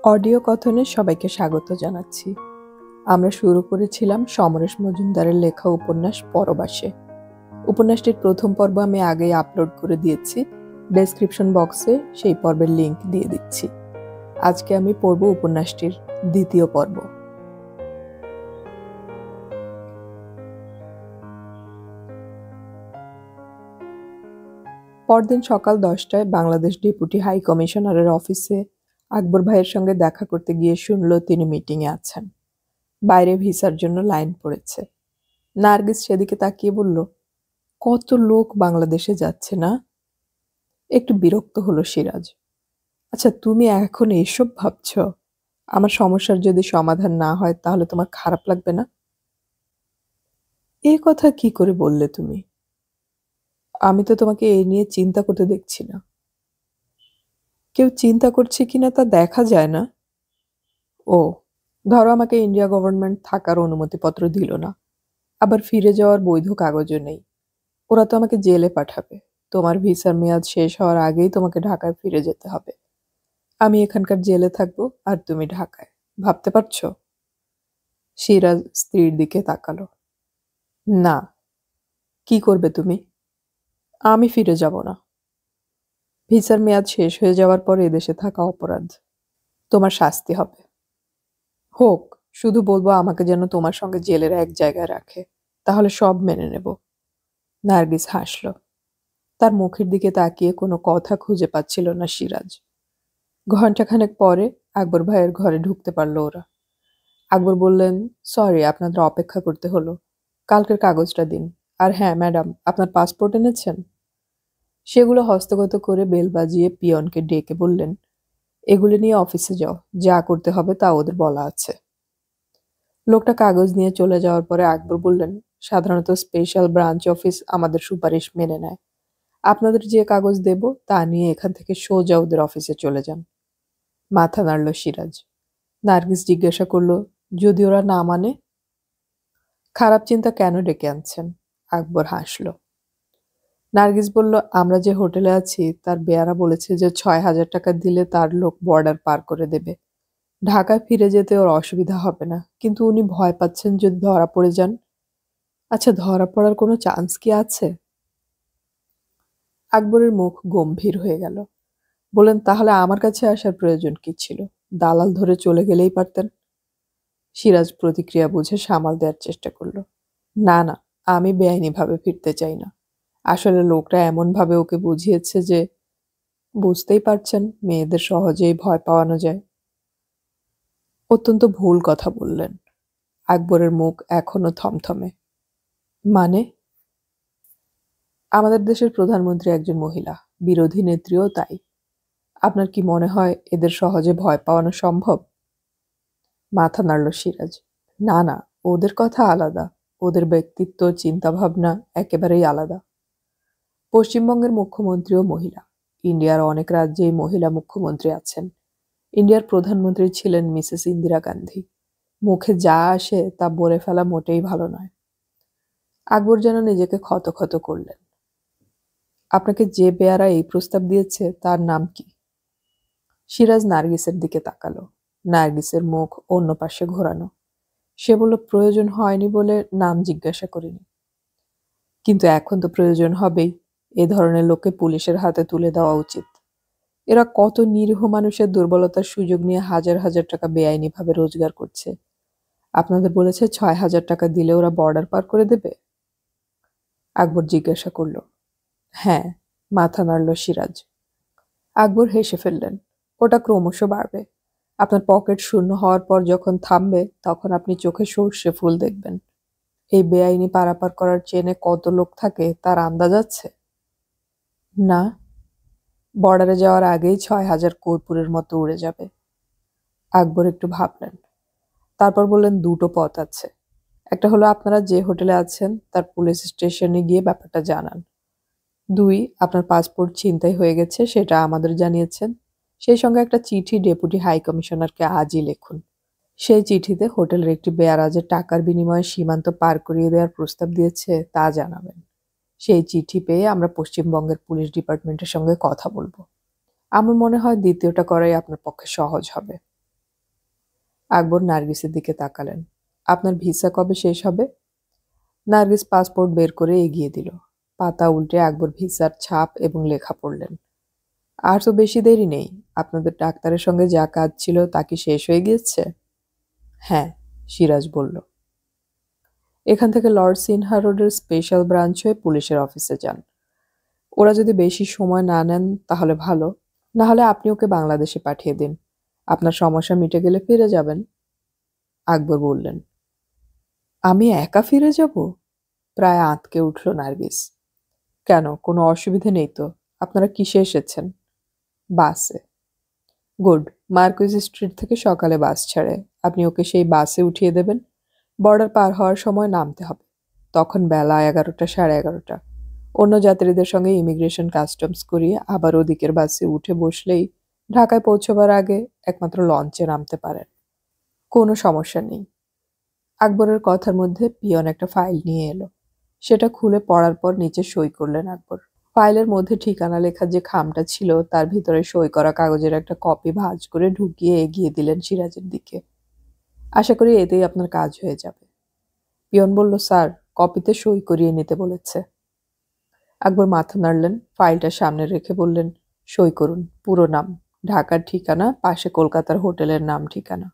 Audio কথনে সবাইকে স্বাগত জানাচ্ছি। আমরা শুরু করেছিলাম সমরেশ মজুমদারের লেখা উপন্যাস পরবাসে। উপন্যাসটির প্রথম পর্ব আমি আগেই আপলোড করে দিয়েছি। ডেসক্রিপশন বক্সে সেই পর্বের লিংক দিয়ে দিচ্ছি। আজকে আমি পড়ব উপন্যাসটির দ্বিতীয় পর্ব। পরদিন সকাল 10টায় বাংলাদেশ ডেপুটি হাই কমিশনারের অফিসে আকবর ভাইয়ের সঙ্গে দেখা করতে গিয়ে শুনল তিনি মিটিংয়ে আছেন। বাইরে ভিসার জন্য লাইন পড়েছে। নার্গিস সেদিকে তাকিয়ে বলল, কত লোক বাংলাদেশে যাচ্ছে না? একটু বিরক্ত হলো সিরাজ। আচ্ছা, তুমি এখন এসব ভাবছ? আমার সমস্যার যদি সমাধান না হয় তাহলে তোমার খারাপ লাগবে না? এই কথা কি করে বললে তুমি? আমি তো তোমাকে এই নিয়ে চিন্তা করতে দেখছি না। কেউ চিন্তা করছে কিনা তা দেখা যায় না। ও, ধরো আমাকে ইন্ডিয়া গভর্নমেন্ট থাকার অনুমতিপত্র দিল না, আবার ফিরে যাওয়ার বৈধ কাগজও নেই। ওরা তো আমাকে জেলে পাঠাবে। তোমার ভিসার মেয়াদ শেষ হওয়ার আগেই তোমাকে ঢাকায় ফিরে যেতে হবে। আমি এখানকার জেলে থাকবো আর তুমি ঢাকায়। ভাবতে পারছো? সিরাজ স্ত্রীর দিকে তাকালো। না। কি করবে তুমি? আমি ফিরে যাব না। ভিসার মেয়াদ শেষ হয়ে যাওয়ার পর এদেশে থাকা অপরাধ। তোমার শাস্তি হবে। হোক, শুধু বলবো আমাকে যেন তোমার সঙ্গে জেলের এক জায়গায় রাখে, তাহলে সব মেনে নেব। নার্গিস হাসল। তার মুখের দিকে তাকিয়ে কোনো কথা খুঁজে পাচ্ছিল না সিরাজ। ঘণ্টাখানেক পরে আকবর ভাইয়ের ঘরে ঢুকতে পারল ওরা। আকবর বললেন, সরি আপনাদের অপেক্ষা করতে হলো। কালকের কাগজটা দিন। আর হ্যাঁ ম্যাডাম, আপনার পাসপোর্ট এনেছেন? সেগুলো হস্তগত করে বেল বাজিয়ে পিয়নকে ডেকে বললেন, এগুলো নিয়ে অফিসে যাও, যা করতে হবে তা ওদের বলা আছে। লোকটা কাগজ নিয়ে চলে যাওয়ার পরে আকবর বললেন, সাধারণত স্পেশাল ব্রাঞ্চ অফিস আমাদের সুপারিশ মেনে নেয়। আপনাদের যে কাগজ দেব তা নিয়ে এখান থেকে সোজা ওদের অফিসে চলে যান। মাথা নাড়ল সিরাজ। নার্গিস জিজ্ঞাসা করল, যদি ওরা না মানে? খারাপ চিন্তা কেন ডেকে আনছেন? আকবর হাসল। নার্গিস বলল, আমরা যে হোটেলে আছি তার বেয়ারা বলেছে যে 6,000 টাকা দিলে তার লোক বর্ডার পার করে দেবে। ঢাকায় ফিরে যেতে ওর অসুবিধা হবে না, কিন্তু উনি ভয় পাচ্ছেন যদি ধরা পড়ে যান। আচ্ছা, ধরা পড়ার কোনো চান্স কি আছে? আকবরের মুখ গম্ভীর হয়ে গেল। বলেন, তাহলে আমার কাছে আসার প্রয়োজন কি ছিল? দালাল ধরে চলে গেলেই পারতেন। সিরাজ প্রতিক্রিয়া বুঝে সামাল দেওয়ার চেষ্টা করল। না না, আমি বেআইনিভাবে ফিরতে চাই না। আসলে লোকটা এমনভাবে ওকে বুঝিয়েছে যে, বুঝতেই পারছেন, মেয়েদের সহজেই ভয় পাওয়ানো যায়। অত্যন্ত ভুল কথা বললেন। আকবরের মুখ এখনো থমথমে। মানে? আমাদের দেশের প্রধানমন্ত্রী একজন মহিলা, বিরোধী নেত্রীও তাই। আপনার কি মনে হয় এদের সহজে ভয় পাওয়ানো সম্ভব? মাথা নাড়ল সিরাজ। না না, ওদের কথা আলাদা। ওদের ব্যক্তিত্ব, চিন্তাভাবনা একেবারেই আলাদা। পশ্চিমবঙ্গের মুখ্যমন্ত্রীও মহিলা। ইন্ডিয়ার অনেক রাজ্যেই মহিলা মুখ্যমন্ত্রী আছেন। ইন্ডিয়ার প্রধানমন্ত্রী ছিলেন মিসেস ইন্দিরা গান্ধী। মুখে যা আসে তা বলে ফেলা মোটেই ভালো নয়। আকবর যেন নিজেকে ক্ষত করলেন। আপনাকে যে বেয়ারা এই প্রস্তাব দিয়েছে তার নাম কি? সিরাজ নার্গিসের দিকে তাকালো। নার্গিসের মুখ অন্য পাশে ঘোরানো। সে বলল, প্রয়োজন হয়নি বলে নাম জিজ্ঞাসা করিনি। কিন্তু এখন তো প্রয়োজন হবেই। এ ধরনের লোককে পুলিশের হাতে তুলে দেওয়া উচিত। এরা কত নিরীহ মানুষের দুর্বলতার সুযোগ নিয়ে হাজার হাজার টাকা বেআইনিভাবে রোজগার করছে। আপনাদের বলেছে 6,000 টাকা দিলে ওরা বর্ডার পার করে দেবে? আকবর জিজ্ঞাসা করল। হ্যাঁ, মাথা নাড়ল সিরাজ। আকবর হেসে ফেললেন। ওটা ক্রমশ বাড়বে। আপনার পকেট শূন্য হওয়ার পর যখন থামবে তখন আপনি চোখে সর্ষে ফুল দেখবেন। এই বেআইনি পারাপার করার চেনে কত লোক থাকে তার আন্দাজ আছে? না। বর্ডারে যাওয়ার আগেই 6,000 কর্পূরের মতো উড়ে যাবে। আকবর একটু ভাবলেন। তারপর বললেন, দুটো পথ আছে। একটা হলো আপনারা যে হোটেলে আছেন তার পুলিশ স্টেশনে গিয়ে ব্যাপারটা জানান। 2, আপনার পাসপোর্ট ছিনতাই হয়ে গেছে সেটা আমাদের জানিয়েছেন। সেই সঙ্গে একটা চিঠি ডেপুটি হাই কমিশনারকে আজই লিখুন। সেই চিঠিতে হোটেলের একটি বেয়ারা যে টাকার বিনিময়ে সীমান্ত পার করিয়ে দেওয়ার প্রস্তাব দিয়েছে তা জানাবেন। সেই চিঠি পেয়ে আমরা পশ্চিমবঙ্গের পুলিশ ডিপার্টমেন্টের সঙ্গে কথা বলবো। আমার মনে হয় দ্বিতীয়টা করাই আপনার পক্ষে সহজ হবে। আকবর নার্গিসের দিকে তাকালেন। আপনার ভিসা কবে শেষ হবে? নার্গিস পাসপোর্ট বের করে এগিয়ে দিল। পাতা উল্টে আকবর ভিসার ছাপ এবং লেখা পড়লেন। আর তো বেশি দেরি নেই। আপনাদের ডাক্তারের সঙ্গে যা কাজ ছিল তা কি শেষ হয়ে গিয়েছে? হ্যাঁ, সিরাজ বলল। এখান থেকে লর্ড সিনহা রোডের স্পেশাল ব্রাঞ্চ হয়ে পুলিশের অফিসে যান। ওরা যদি বেশি সময় না নেন তাহলে ভালো, না হলে আপনি ওকে বাংলাদেশে পাঠিয়ে দিন। আপনার সমস্যা মিটে গেলে ফিরে যাবেন। আকবর বললেন। আমি একা ফিরে যাব? প্রায় আঁতকে উঠল নার্গিস। কেন, কোনো অসুবিধে নেই তো? আপনারা কিসে এসেছেন? বাসে। গুড। মার্কুইজ স্ট্রিট থেকে সকালে বাস ছাড়ে। আপনি ওকে সেই বাসে উঠিয়ে দেবেন। বর্ডার পার হওয়ার সময় নামতে হবে। তখন বেলা 11টা, 11:30। অন্য যাত্রীদের সঙ্গে ইমিগ্রেশন কাস্টমস করিয়ে আবার ওদিকের বাসে উঠে বসলেই ঢাকায় পৌঁছবার আগে একমাত্র লঞ্চে নামতে পারেন। কোনো সমস্যা নেই। আকবরের কথার মধ্যে পিয়ন একটা ফাইল নিয়ে এলো। সেটা খুলে পড়ার পর নিচে সই করলেন আকবর। ফাইলের মধ্যে ঠিকানা লেখার যে খামটা ছিল তার ভিতরে সই করা কাগজের একটা কপি ভাঁজ করে ঢুকিয়ে এগিয়ে দিলেন সিরাজের দিকে। আশা করি এতেই আপনার কাজ হয়ে যাবে। পিয়ন বলল, স্যার, কপিতে সই করিয়ে নিতে বলেছে। আকবর মাথা নাড়লেন, ফাইলটা সামনে রেখে বললেন, সই করুন। পুরো নাম, ঢাকার ঠিকানা, পাশে কলকাতার হোটেলের নাম ঠিকানা।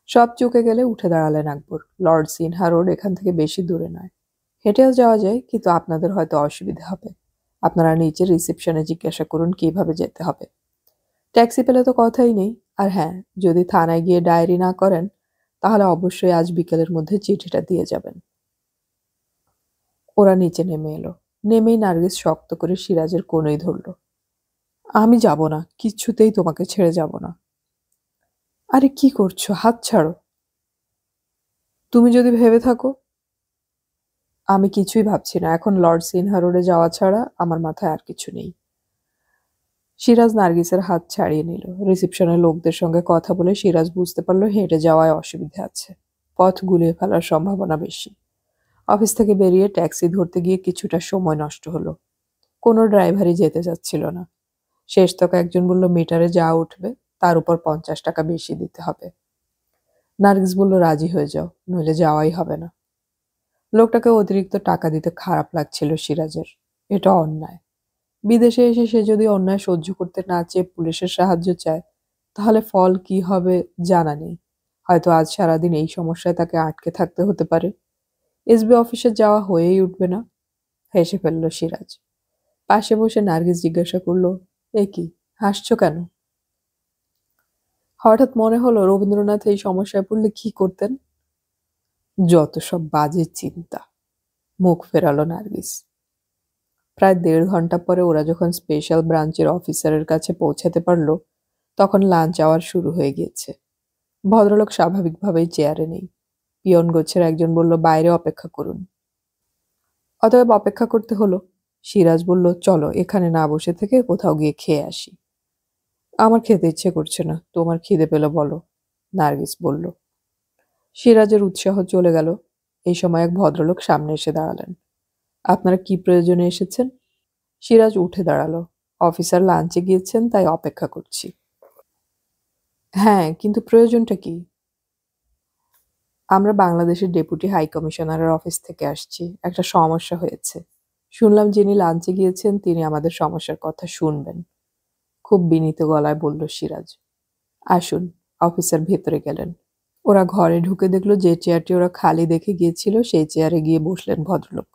সব চুকে গেলে উঠে দাঁড়ালেন আকবর। লর্ড সিনহা রোড এখান থেকে বেশি দূরে নয়। হেঁটেও যাওয়া যায়, কিন্তু আপনাদের হয়তো অসুবিধা হবে। আপনারা নিচে রিসেপশনে জিজ্ঞাসা করুন কিভাবে যেতে হবে। ট্যাক্সি পেলে তো কথাই নেই। আর হ্যাঁ, যদি থানায় গিয়ে ডায়েরি না করেন তাহলে অবশ্যই আজ বিকেলের মধ্যে চিঠিটা দিয়ে যাবেন। ওরা নিচে নেমে এলো। নেমেই নার্গিস শক্ত করে সিরাজের কোণই ধরল। আমি যাব না, কিচ্ছুতেই তোমাকে ছেড়ে যাব না। আরে কি করছো? হাত ছাড়ো। তুমি যদি ভেবে থাকো। আমি কিছুই ভাবছি না। এখন লর্ড সিনহা রোডে যাওয়া ছাড়া আমার মাথায় আর কিছু নেই। সিরাজ নার্গিসের হাত ছাড়িয়ে নিল। রিসেপশনের লোকদের সঙ্গে কথা বলে সিরাজ বুঝতে পারল হেঁটে যাওয়ায় অসুবিধা আছে। পথ গুলিয়ে ফেলার সম্ভাবনা বেশি। অফিস থেকে বেরিয়ে ট্যাক্সি ধরতে গিয়ে কিছুটা সময় নষ্ট হলো। কোনো ড্রাইভারই যেতে যাচ্ছিল না। শেষ তক একজন বলল, মিটারে যা উঠবে তার উপর 50 টাকা বেশি দিতে হবে। নার্গিস বলল, রাজি হয়ে যাও, নইলে যাওয়াই হবে না। লোকটাকে অতিরিক্ত টাকা দিতে খারাপ লাগছিল সিরাজের। এটা অন্যায়। বিদেশে এসে সে যদি অন্যায় সহ্য করতে না চেয়ে পুলিশের সাহায্য চায় তাহলে ফল কি হবে জানা নেই। হয়তো আজ সারাদিন এই সমস্যায় তাকে আটকে থাকতে হতে পারে। এসবি অফিসে যাওয়া হয়েই উঠবে না। হেসে ফেলল সিরাজ। পাশে বসে নার্গিস জিজ্ঞাসা করলো, এ কি, হাসছো কেন? হঠাৎ মনে হলো রবীন্দ্রনাথ এই সমস্যায় পড়লে কি করতেন। যত সব বাজে চিন্তা। মুখ ফেরালো নার্গিস। প্রায় 1.5 ঘন্টা পরে ওরা যখন স্পেশাল ব্রাঞ্চের অফিসারের কাছে পৌঁছাতে পারল তখন লাঞ্চ আওয়ার শুরু হয়ে গিয়েছে। ভদ্রলোক স্বাভাবিকভাবেই চেয়ারে নেই। পিয়ন গোছের একজন বলল, বাইরে অপেক্ষা করুন। অতএব অপেক্ষা করতে হলো। সিরাজ বলল, চলো এখানে না বসে থেকে কোথাও গিয়ে খেয়ে আসি। আমার খেতে ইচ্ছে করছে না, তোমার খিদে পেলে বলো, নার্গিস বলল। সিরাজের উৎসাহ চলে গেল। এই সময় এক ভদ্রলোক সামনে এসে দাঁড়ালেন। আপনারা কি প্রয়োজনে এসেছেন? সিরাজ উঠে দাঁড়ালো। অফিসার লাঞ্চে গিয়েছেন, তাই অপেক্ষা করছি। হ্যাঁ, কিন্তু প্রয়োজনটা কি? আমরা বাংলাদেশের ডেপুটি হাই কমিশনারের অফিস থেকে আসছি। একটা সমস্যা হয়েছে। শুনলাম যিনি লাঞ্চে গিয়েছেন তিনি আমাদের সমস্যার কথা শুনবেন। খুব বিনীত গলায় বলল সিরাজ। আসুন। অফিসার ভেতরে গেলেন। ওরা ঘরে ঢুকে দেখলো যে চেয়ারটি ওরা খালি দেখে গিয়েছিল সেই চেয়ারে গিয়ে বসলেন ভদ্রলোক।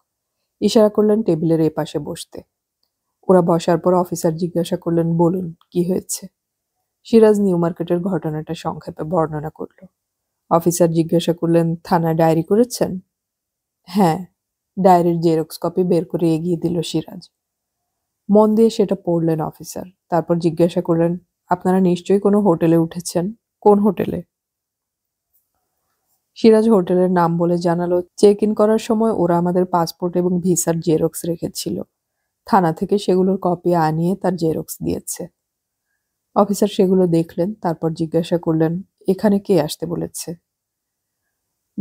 ইশারা করলেন টেবিলের এপাশে বসতে। ওরা বসার পর অফিসার জিজ্ঞাসা করলেন, বলুন কি হয়েছে? সিরাজ নিউ মার্কেটের ঘটনাটা সংক্ষেপে বর্ণনা করল। অফিসার জিজ্ঞাসা করলেন, থানায় ডায়েরি করেছেন? হ্যাঁ। ডায়েরির জেরক্স কপি বের করে এগিয়ে দিল সিরাজ। মন দিয়ে সেটা পড়লেন অফিসার। তারপর জিজ্ঞাসা করলেন, আপনারা নিশ্চয়ই কোনো হোটেলে উঠেছেন। কোন হোটেলে? সিরাজ হোটেলের নাম বলে জানালো, চেক ইন করার সময় ওরা আমাদের পাসপোর্ট এবং ভিসার জেরক্স রেখেছিল। থানা থেকে সেগুলোর কপি আনিয়ে তার জেরক্স দিয়েছে। অফিসার সেগুলো দেখলেন, তারপর জিজ্ঞাসা করলেন, এখানে কে আসতে বলেছে?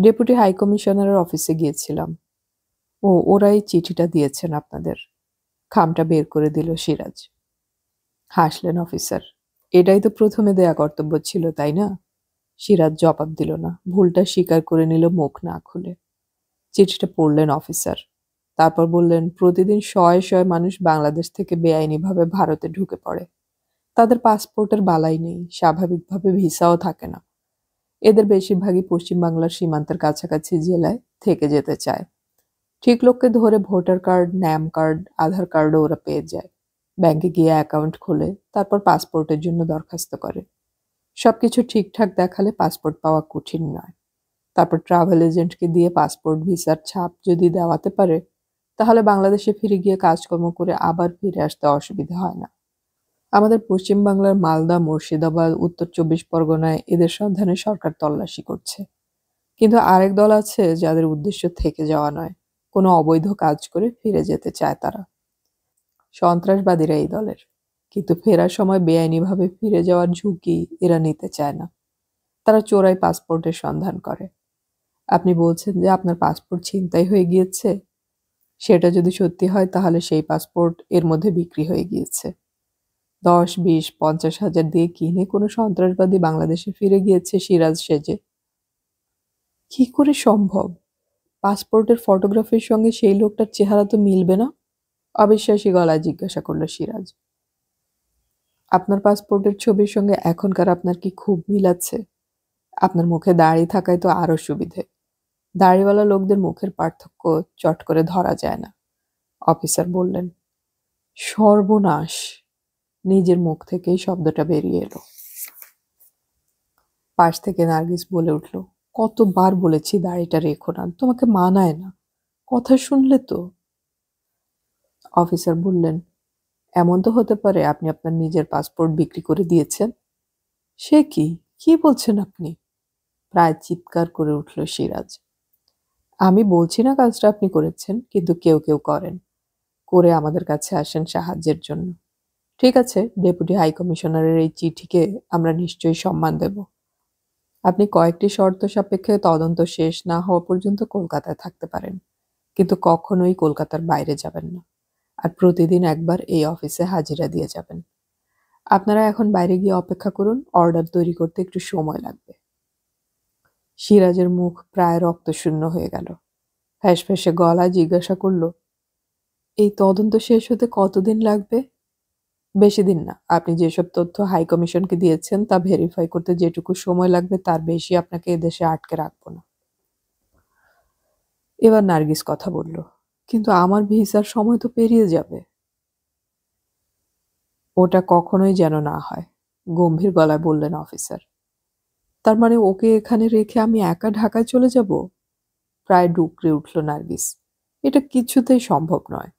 ডেপুটি হাই কমিশনারের অফিসে গিয়েছিলাম। ও, ওরাই চিঠিটা দিয়েছেন আপনাদের। খামটা বের করে দিল সিরাজ। হাসলেন অফিসার। এটাই তো প্রথমে দেয়া কর্তব্য ছিল, তাই না? সিরাজ জবাব দিল না, ভুলটা স্বীকার করে নিল মুখ না খুলে। চিঠিটা পড়লেন অফিসার, তারপর বললেন, প্রতিদিন শয়ে শয়ে মানুষ বাংলাদেশ থেকে বেআইনিভাবে ভারতে ঢুকে পড়ে। তাদের পাসপোর্টের বালাই নেই, স্বাভাবিকভাবে ভিসাও থাকে না। এদের বেশিরভাগই পশ্চিমবাংলার সীমান্তের কাছাকাছি জেলায় থেকে যেতে চায়। ঠিক লোককে ধরে ভোটার কার্ড, ন্যাম কার্ড, আধার কার্ডও ওরা পেয়ে যায়। ব্যাংকে গিয়ে অ্যাকাউন্ট খোলে, তারপর পাসপোর্টের জন্য দরখাস্ত করে। সবকিছু ঠিকঠাক দেখালে পাসপোর্ট পাওয়া কঠিন নয়। তারপর ট্রাভেল এজেন্টকে দিয়ে পাসপোর্ট ভিসার ছাপ যদি দেওয়াতে পারে, তাহলে বাংলাদেশে ফিরে গিয়ে কাজকর্ম করে আবার ফিরে আসতে অসুবিধা হয় না। আমাদের পশ্চিমবাংলার মালদা, মুর্শিদাবাদ, উত্তর ২৪ পরগনায় এদের সন্ধানে সরকার তল্লাশি করছে। কিন্তু আরেক দল আছে যাদের উদ্দেশ্য থেকে যাওয়া নয়, কোনো অবৈধ কাজ করে ফিরে যেতে চায় তারা। সন্ত্রাসবাদীরা এই দলের, কিন্তু ফেরার সময় বেআইনিভাবে ফিরে যাওয়ার ঝুঁকি এরা নিতে চায় না। তারা চোরাই পাসপোর্টের সন্ধান করে। আপনি বলছেন যে আপনার পাসপোর্ট ছিনতাই হয়ে গিয়েছে। সেটা যদি সত্যি হয় তাহলে সেই পাসপোর্ট এর মধ্যে বিক্রি হয়ে গিয়েছে। ১০, ২০, ৫০ হাজার দিয়ে কিনে কোনো সন্ত্রাসবাদী বাংলাদেশে ফিরে গিয়েছে সিরাজ সেজে। কি করে সম্ভব? পাসপোর্টের ফটোগ্রাফির সঙ্গে সেই লোকটার চেহারা তো মিলবে না। অবিশ্বাসী গলায় জিজ্ঞাসা করল সিরাজ। আপনার পাসপোর্টের ছবির সঙ্গে এখনকার আপনার কি খুব মিল আছে? আপনার মুখে দাড়ি থাকায় তো আরো সুবিধে। দাড়িওয়ালা লোকদের মুখের পার্থক্য চট করে ধরা যায় না। অফিসার বললেন। সর্বনাশ! নিজের মুখ থেকেই শব্দটা বেরিয়ে এলো। পাশ থেকে নার্গিস বলে উঠল, কতবার বলেছি দাড়িটা রেখো না, তোমাকে মানায় না। কথা শুনলে তো। অফিসার বললেন, এমন তো হতে পারে আপনি আপনার নিজের পাসপোর্ট বিক্রি করে দিয়েছেন। সে কি, কি বলছেন আপনি? প্রায় চিৎকার করে উঠল সিরাজ। আমি বলছি না কাজটা আপনি করেছেন, কিন্তু কেউ কেউ করেন, করে আমাদের কাছে আসেন সাহায্যের জন্য। ঠিক আছে, ডেপুটি হাই কমিশনারের এই চিঠিকে আমরা নিশ্চয়ই সম্মান দেব। আপনি কয়েকটি শর্ত সাপেক্ষে তদন্ত শেষ না হওয়া পর্যন্ত কলকাতায় থাকতে পারেন, কিন্তু কখনোই কলকাতার বাইরে যাবেন না। আর প্রতিদিন একবার এই অফিসে হাজিরা দিয়ে যাবেন। আপনারা এখন বাইরে গিয়ে অপেক্ষা করুন, অর্ডার তৈরি করতে একটু সময় লাগবে। সিরাজের মুখ প্রায় রক্তশূন্য হয়ে গেল। ফ্যাঁসফ্যাঁসে গলায় জিজ্ঞাসা করল, এই তদন্ত শেষ হতে কতদিন লাগবে? বেশি দিন না। আপনি যেসব তথ্য হাই কমিশনকে দিয়েছেন তা ভেরিফাই করতে যেটুকু সময় লাগবে তার বেশি আপনাকে এদেশে আটকে রাখবো না। এবার নার্গিস কথা বলল, কিন্তু আমার ভিসার সময় তো পেরিয়ে যাবে। ওটা কখনোই যেন না হয়, গম্ভীর গলায় বললেন অফিসার। তার মানে ওকে এখানে রেখে আমি একা ঢাকায় চলে যাব? প্রায় ডুকরে উঠল নার্গিস। এটা কিছুতেই সম্ভব নয়।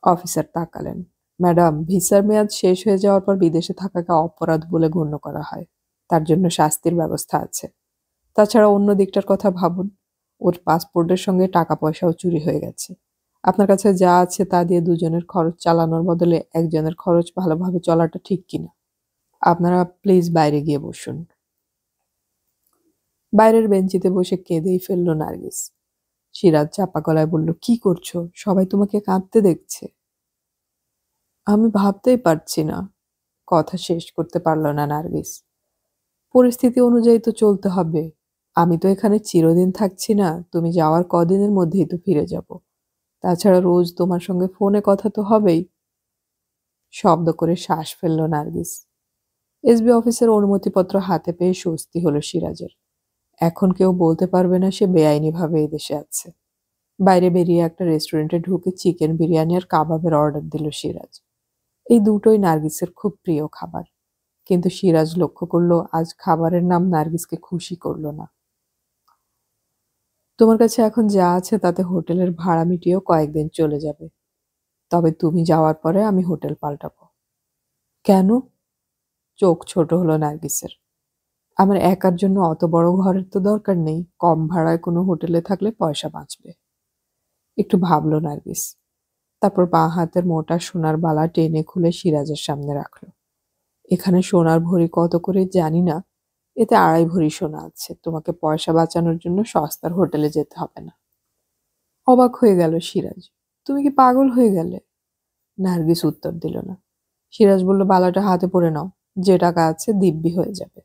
অফিসার তাকালেন। ম্যাডাম, ভিসার মেয়াদ শেষ হয়ে যাওয়ার পর বিদেশে থাকাকে অপরাধ বলে গণ্য করা হয়। তার জন্য শাস্তির ব্যবস্থা আছে। তাছাড়া অন্য দিকটার কথা ভাবুন। ওর পাসপোর্টের সঙ্গে টাকা পয়সাও চুরি হয়ে গেছে। আপনার কাছে যা আছে তা দিয়ে দুজনের খরচ চালানোর বদলে একজনের খরচ ভালোভাবে চলাটা ঠিক কিনা? আপনারা প্লিজ বাইরে গিয়ে বসুন। বাইরের বেঞ্চিতে বসে কেঁদেই ফেলল নার্গিস। সিরাজ চাপা গলায় বলল, কি করছো? সবাই তোমাকে কাঁদতে দেখছে। আমি ভাবতেই পারছি না। কথা শেষ করতে পারল না নার্গিস। পরিস্থিতি অনুযায়ী তো চলতে হবে। আমি তো এখানে চিরদিন থাকছি না, তুমি যাওয়ার কদিনের মধ্যেই তো ফিরে যাব। তাছাড়া রোজ তোমার সঙ্গে ফোনে কথা তো হবেই। শব্দ করে শ্বাস ফেলল নার্গিস। এসবি অফিসের অনুমতিপত্র হাতে পেয়ে স্বস্তি হলো সিরাজের। এখন কেউ বলতে পারবে না সে বেআইনিভাবে এদেশে আছে। বাইরে বেরিয়ে একটা রেস্টুরেন্টে ঢুকে চিকেন বিরিয়ানি আর কাবাবের অর্ডার দিল সিরাজ। এই দুটোই নার্গিসের খুব প্রিয় খাবার, কিন্তু সিরাজ লক্ষ্য করলো আজ খাবারের নাম নার্গিসকে খুশি করলো না। তোমার কাছে এখন যা আছে তাতে হোটেলের ভাড়া মিটিয়েও কয়েকদিন চলে যাবে। তবে তুমি যাওয়ার পরে আমি হোটেল পাল্টাবো। কেন? চোখ ছোট হলো নার্গিসের। আমার একার জন্য অত বড় ঘরের তো দরকার নেই, কম ভাড়ায় কোনো হোটেলে থাকলে পয়সা বাঁচবে। একটু ভাবলো নার্গিস, তারপর বাঁ হাতের মোটা সোনার বালা টেনে খুলে সিরাজের সামনে রাখলো। এখানে সোনার ভরি কত করে জানি না, এতে ২.৫ ভরি সোনা আছে। তোমাকে পয়সা বাঁচানোর জন্য সস্তার হোটেলে যেতে হবে না। অবাক হয়ে গেল সিরাজ। তুমি কি পাগল হয়ে গেলে? নার্গিস উত্তর দিল না। সিরাজ বলল, বালাটা হাতে পরে নাও, যে টাকা আছে দিব্যি হয়ে যাবে।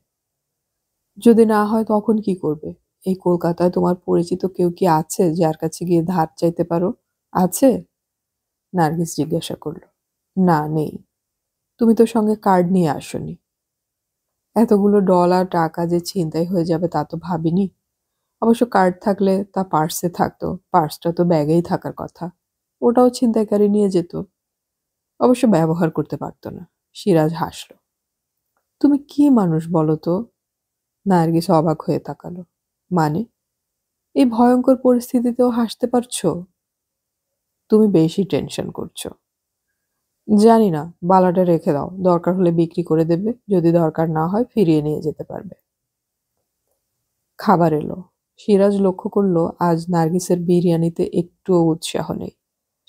যদি না হয় তখন কি করবে? এই কলকাতায় তোমার পরিচিত কেউ কি আছে যার কাছে গিয়ে ধার চাইতে পারো? আছে? নার্গিস জিজ্ঞাসা করল। না, নেই। তুমি তো সঙ্গে কার্ড নিয়ে আসোনি। এতগুলো ডলার টাকা যে ছিনতাই হয়ে যাবে তা তো ভাবিনি। অবশ্য কার্ড থাকলে তা পার্সে থাকতো, পার্সটা তো ব্যাগেই থাকার কথা। ওটাও ছিনতাইকারী নিয়ে যেত। অবশ্য ব্যবহার করতে পারতো না। সিরাজ হাসল। তুমি কি মানুষ বলো তো? নার্গিস অবাক হয়ে তাকালো। মানে? এই ভয়ঙ্কর পরিস্থিতিতেও হাসতে পারছো? তুমি বেশি টেনশন করছো। জানি না, বালাটা রেখে দাও, দরকার হলে বিক্রি করে দেবে, যদি দরকার না হয় ফিরিয়ে নিয়ে যেতে পারবে। খাবার এলো। সিরাজ লক্ষ্য করলো আজ নার্গিসের বিরিয়ানিতে একটুও উৎসাহ নেই।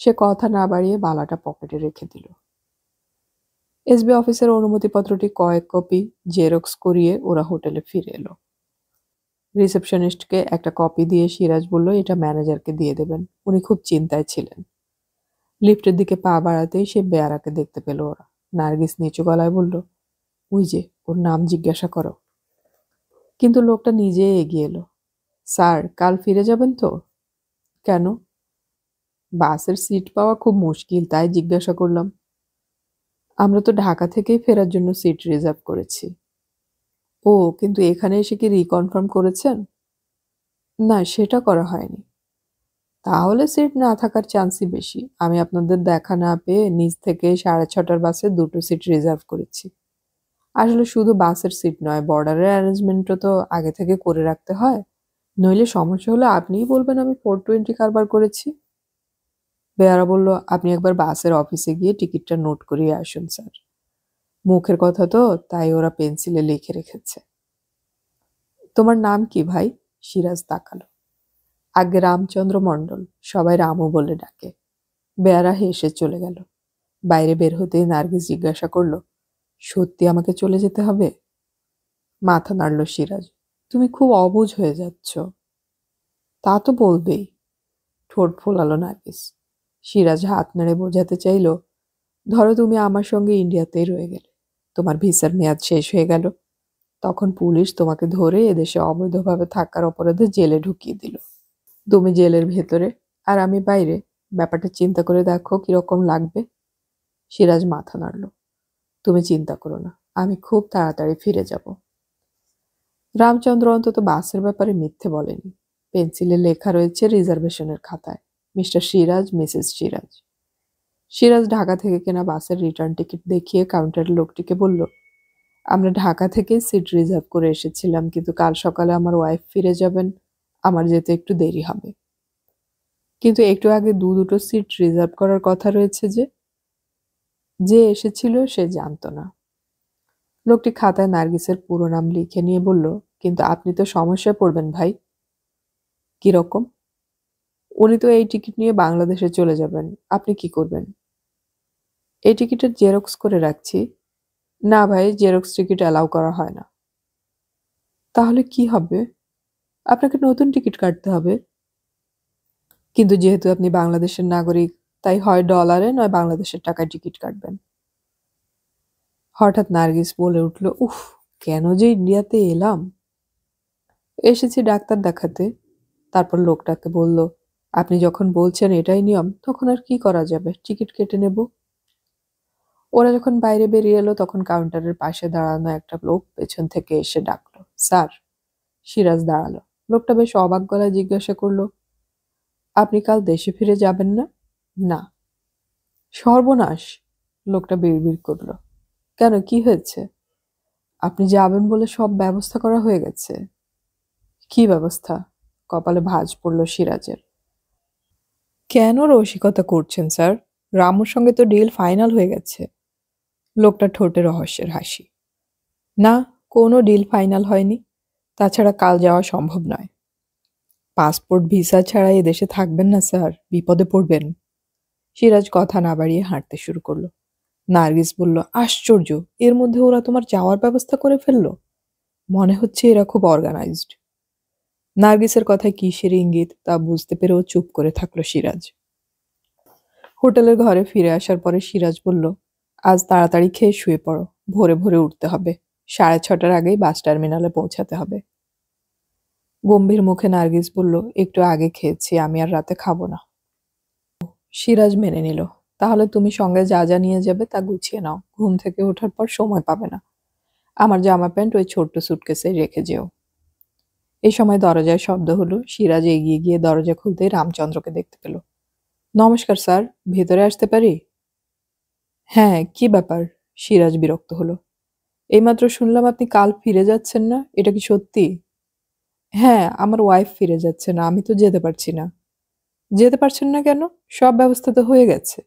সে কথা না বাড়িয়ে বালাটা পকেটে রেখে দিল। এসবি অফিসের অনুমতিপত্রটি কয়েক কপি জেরক্স করিয়ে ওরা হোটেলে ফিরে এলো। রিসেপশনিস্টকে একটা কপি দিয়ে সিরাজ বলল এটা ম্যানেজারকে দিয়ে দেবেন, উনি খুব চিন্তায় ছিলেন। লিফটের দিকে পা বাড়াতেই সে বেয়ারাকে দেখতে পেল ওরা। নার্গিস নিচু গলায় বলল, ওই যে, ওর নাম জিজ্ঞাসা করো। কিন্তু লোকটা নিজে এগিয়ে এলো। স্যার, কাল ফিরে যাবেন তো? কেন? বাসের সিট পাওয়া খুব মুশকিল, তাই জিজ্ঞাসা করলাম। আমরা তো ঢাকা থেকেই ফেরার জন্য সিট রিজার্ভ করেছি। ও, কিন্তু এখানে এসে কি রিকনফার্ম করেছেন? না, সেটা করা হয়নি। তাহলে সিট না থাকার চান্সই বেশি। আমি আপনাদের দেখা না পেয়ে নিজ থেকে 6:30টার বাসে 2টো সিট রিজার্ভ করেছি। আসলে শুধু বাসের সিট নয়, বর্ডারের অ্যারেঞ্জমেন্টও তো আগে থেকে করে রাখতে হয়। নইলে সমস্যা হলে আপনিই বলবেন আমি 420 কারবার করেছি। বেয়ারা বলল, আপনি একবার বাসের অফিসে গিয়ে টিকিটটা নোট করিয়ে আসুন স্যার। মুখের কথা তো, তাই ওরা পেন্সিলে লিখে রেখেছে। তোমার নাম কি ভাই? সিরাজ তাকালো। আগে রামচন্দ্র মণ্ডল, সবাই রামু বলে ডাকে। বেয়ারা হেসে চলে গেল। বাইরে বের হতেই নার্গিস জিজ্ঞাসা করল, সত্যি আমাকে চলে যেতে হবে? মাথা নাড়ল সিরাজ। তুমি খুব অবুঝ হয়ে যাচ্ছ। তা তো বলবেই। ঠোঁট ফোলালো নার্গিস। সিরাজ হাত নেড়ে বোঝাতে চাইল, ধরো তুমি আমার সঙ্গে ইন্ডিয়াতেই রয়ে গেলে, তোমার ভিসার মেয়াদ শেষ হয়ে গেল, তখন পুলিশ তোমাকে ধরে এদেশে অবৈধভাবে থাকার অপরাধে জেলে ঢুকিয়ে দিল। তুমি জেলের ভেতরে আর আমি বাইরে, ব্যাপারটা চিন্তা করে দেখো কিরকম লাগবে। সিরাজ মাথা নাড়ল। তুমি চিন্তা করো না, আমি খুব তাড়াতাড়ি ফিরে যাব। রামচন্দ্র অন্তত বাসের ব্যাপারে মিথ্যে বলেনি। পেন্সিলে লেখা রয়েছে রিজার্ভেশনের খাতায়, মিস্টার সিরাজ, মিসেস সিরাজ। সিরাজ ঢাকা থেকে কেনা বাসের রিটার্ন টিকিট দেখিয়ে কাউন্টারের লোকটিকে বলল, আমরা ঢাকা থেকে সিট রিজার্ভ করে এসেছিলাম, কিন্তু কাল সকালে আমার ওয়াইফ ফিরে যাবেন, আমার যেতে একটু দেরি হবে। কিন্তু একটু আগে দুটো সিট রিজার্ভ করার কথা রয়েছে যে এসেছিল সে জানতো না। লোকটি খাতায় নার্গিসের পুরো নাম লিখে নিয়ে বলল, কিন্তু আপনি তো সমস্যায় পড়বেন ভাই। কিরকম? উনি তো এই টিকিট নিয়ে বাংলাদেশে চলে যাবেন, আপনি কি করবেন? এই টিকিটের জেরক্স করে রাখছি। না ভাই, জেরক্স টিকিট অ্যালাউ করা হয় না। তাহলে কি হবে? আপনাকে নতুন টিকিট কাটতে হবে। কিন্তু যেহেতু আপনি বাংলাদেশের নাগরিক, তাই হয় ডলারে নয় বাংলাদেশের টাকায় টিকিট কাটবেন। হঠাৎ নার্গিস বলে উঠল, উফ, কেন যে ইন্ডিয়াতে এলাম। এসেছি ডাক্তার দেখাতে। তারপর লোকটাকে বলল, আপনি যখন বলছেন এটাই নিয়ম, তখন আর কি করা যাবে, টিকিট কেটে নেব। ওরা যখন বাইরে বেরিয়ে এলো তখন কাউন্টারের পাশে দাঁড়ানো একটা লোক পেছন থেকে এসে ডাকলো, স্যার। সিরাজ দাঁড়ালো। লোকটা বেশ অবাক গলায় জিজ্ঞাসা করলো, আপনি কাল দেশে ফিরে যাবেন না? না। সর্বনাশ, লোকটা বিড়বিড় করলো। কেন, কি হয়েছে? আপনি যাবেন বলে সব ব্যবস্থা করা হয়ে গেছে। কি ব্যবস্থা? কপালে ভাঁজ পড়ল সিরাজের। কেন রসিকতা করছেন স্যার? রামুর সঙ্গে তো ডিল ফাইনাল হয়ে গেছে। লোকটা ঠোঁটে রহস্যের হাসি। না, কোনো ডিল ফাইনাল হয়নি। তাছাড়া কাল যাওয়া সম্ভব নয়। পাসপোর্ট ভিসা ছাড়া এদেশে থাকবেন না স্যার, বিপদে পড়বেন। সিরাজ কথা না বাড়িয়ে হাঁটতে শুরু করলো। নার্গিস বলল, আশ্চর্য, এর মধ্যে ওরা তোমার যাওয়ার ব্যবস্থা করে ফেললো। মনে হচ্ছে এরা খুব অর্গানাইজড। নার্গিসের কথায় কিসের ইঙ্গিত তা বুঝতে পেরেও চুপ করে থাকলো সিরাজ। হোটেলের ঘরে ফিরে আসার পরে সিরাজ বলল, আজ তাড়াতাড়ি খেয়ে শুয়ে পড়ো, ভোরে ভোরে উঠতে হবে। 6:30টার আগেই বাস টার্মিনালে পৌঁছাতে হবে। গম্ভীর মুখে নার্গিস বলল, একটু আগে খেয়েছি, আমি আর রাতে খাবো না। সিরাজ মেনে নিল। তাহলে তুমি সঙ্গে যা যা নিয়ে যাবে তা গুছিয়ে নাও, ঘুম থেকে ওঠার পর সময় পাবে না। আমার জামা প্যান্ট ওই ছোট্ট সুটকেসে রেখে যেও। এই সময় দরজায় শব্দ হলো। সিরাজ এগিয়ে গিয়ে দরজা খুলতেই রামচন্দ্রকে দেখতে পেল। নমস্কার স্যার, ভেতরে আসতে পারি? হ্যাঁ, কি ব্যাপার? সিরাজ বিরক্ত হলো। এইমাত্র শুনলাম আপনি কাল ফিরে যাচ্ছেন না, এটা কি সত্যি? হ্যাঁ, আমার ওয়াইফ ফিরে যাচ্ছে না, আমি তো যেতে পারছি না। যেতে পারছেন না কেন? সব ব্যবস্থা তো হয়ে গেছে।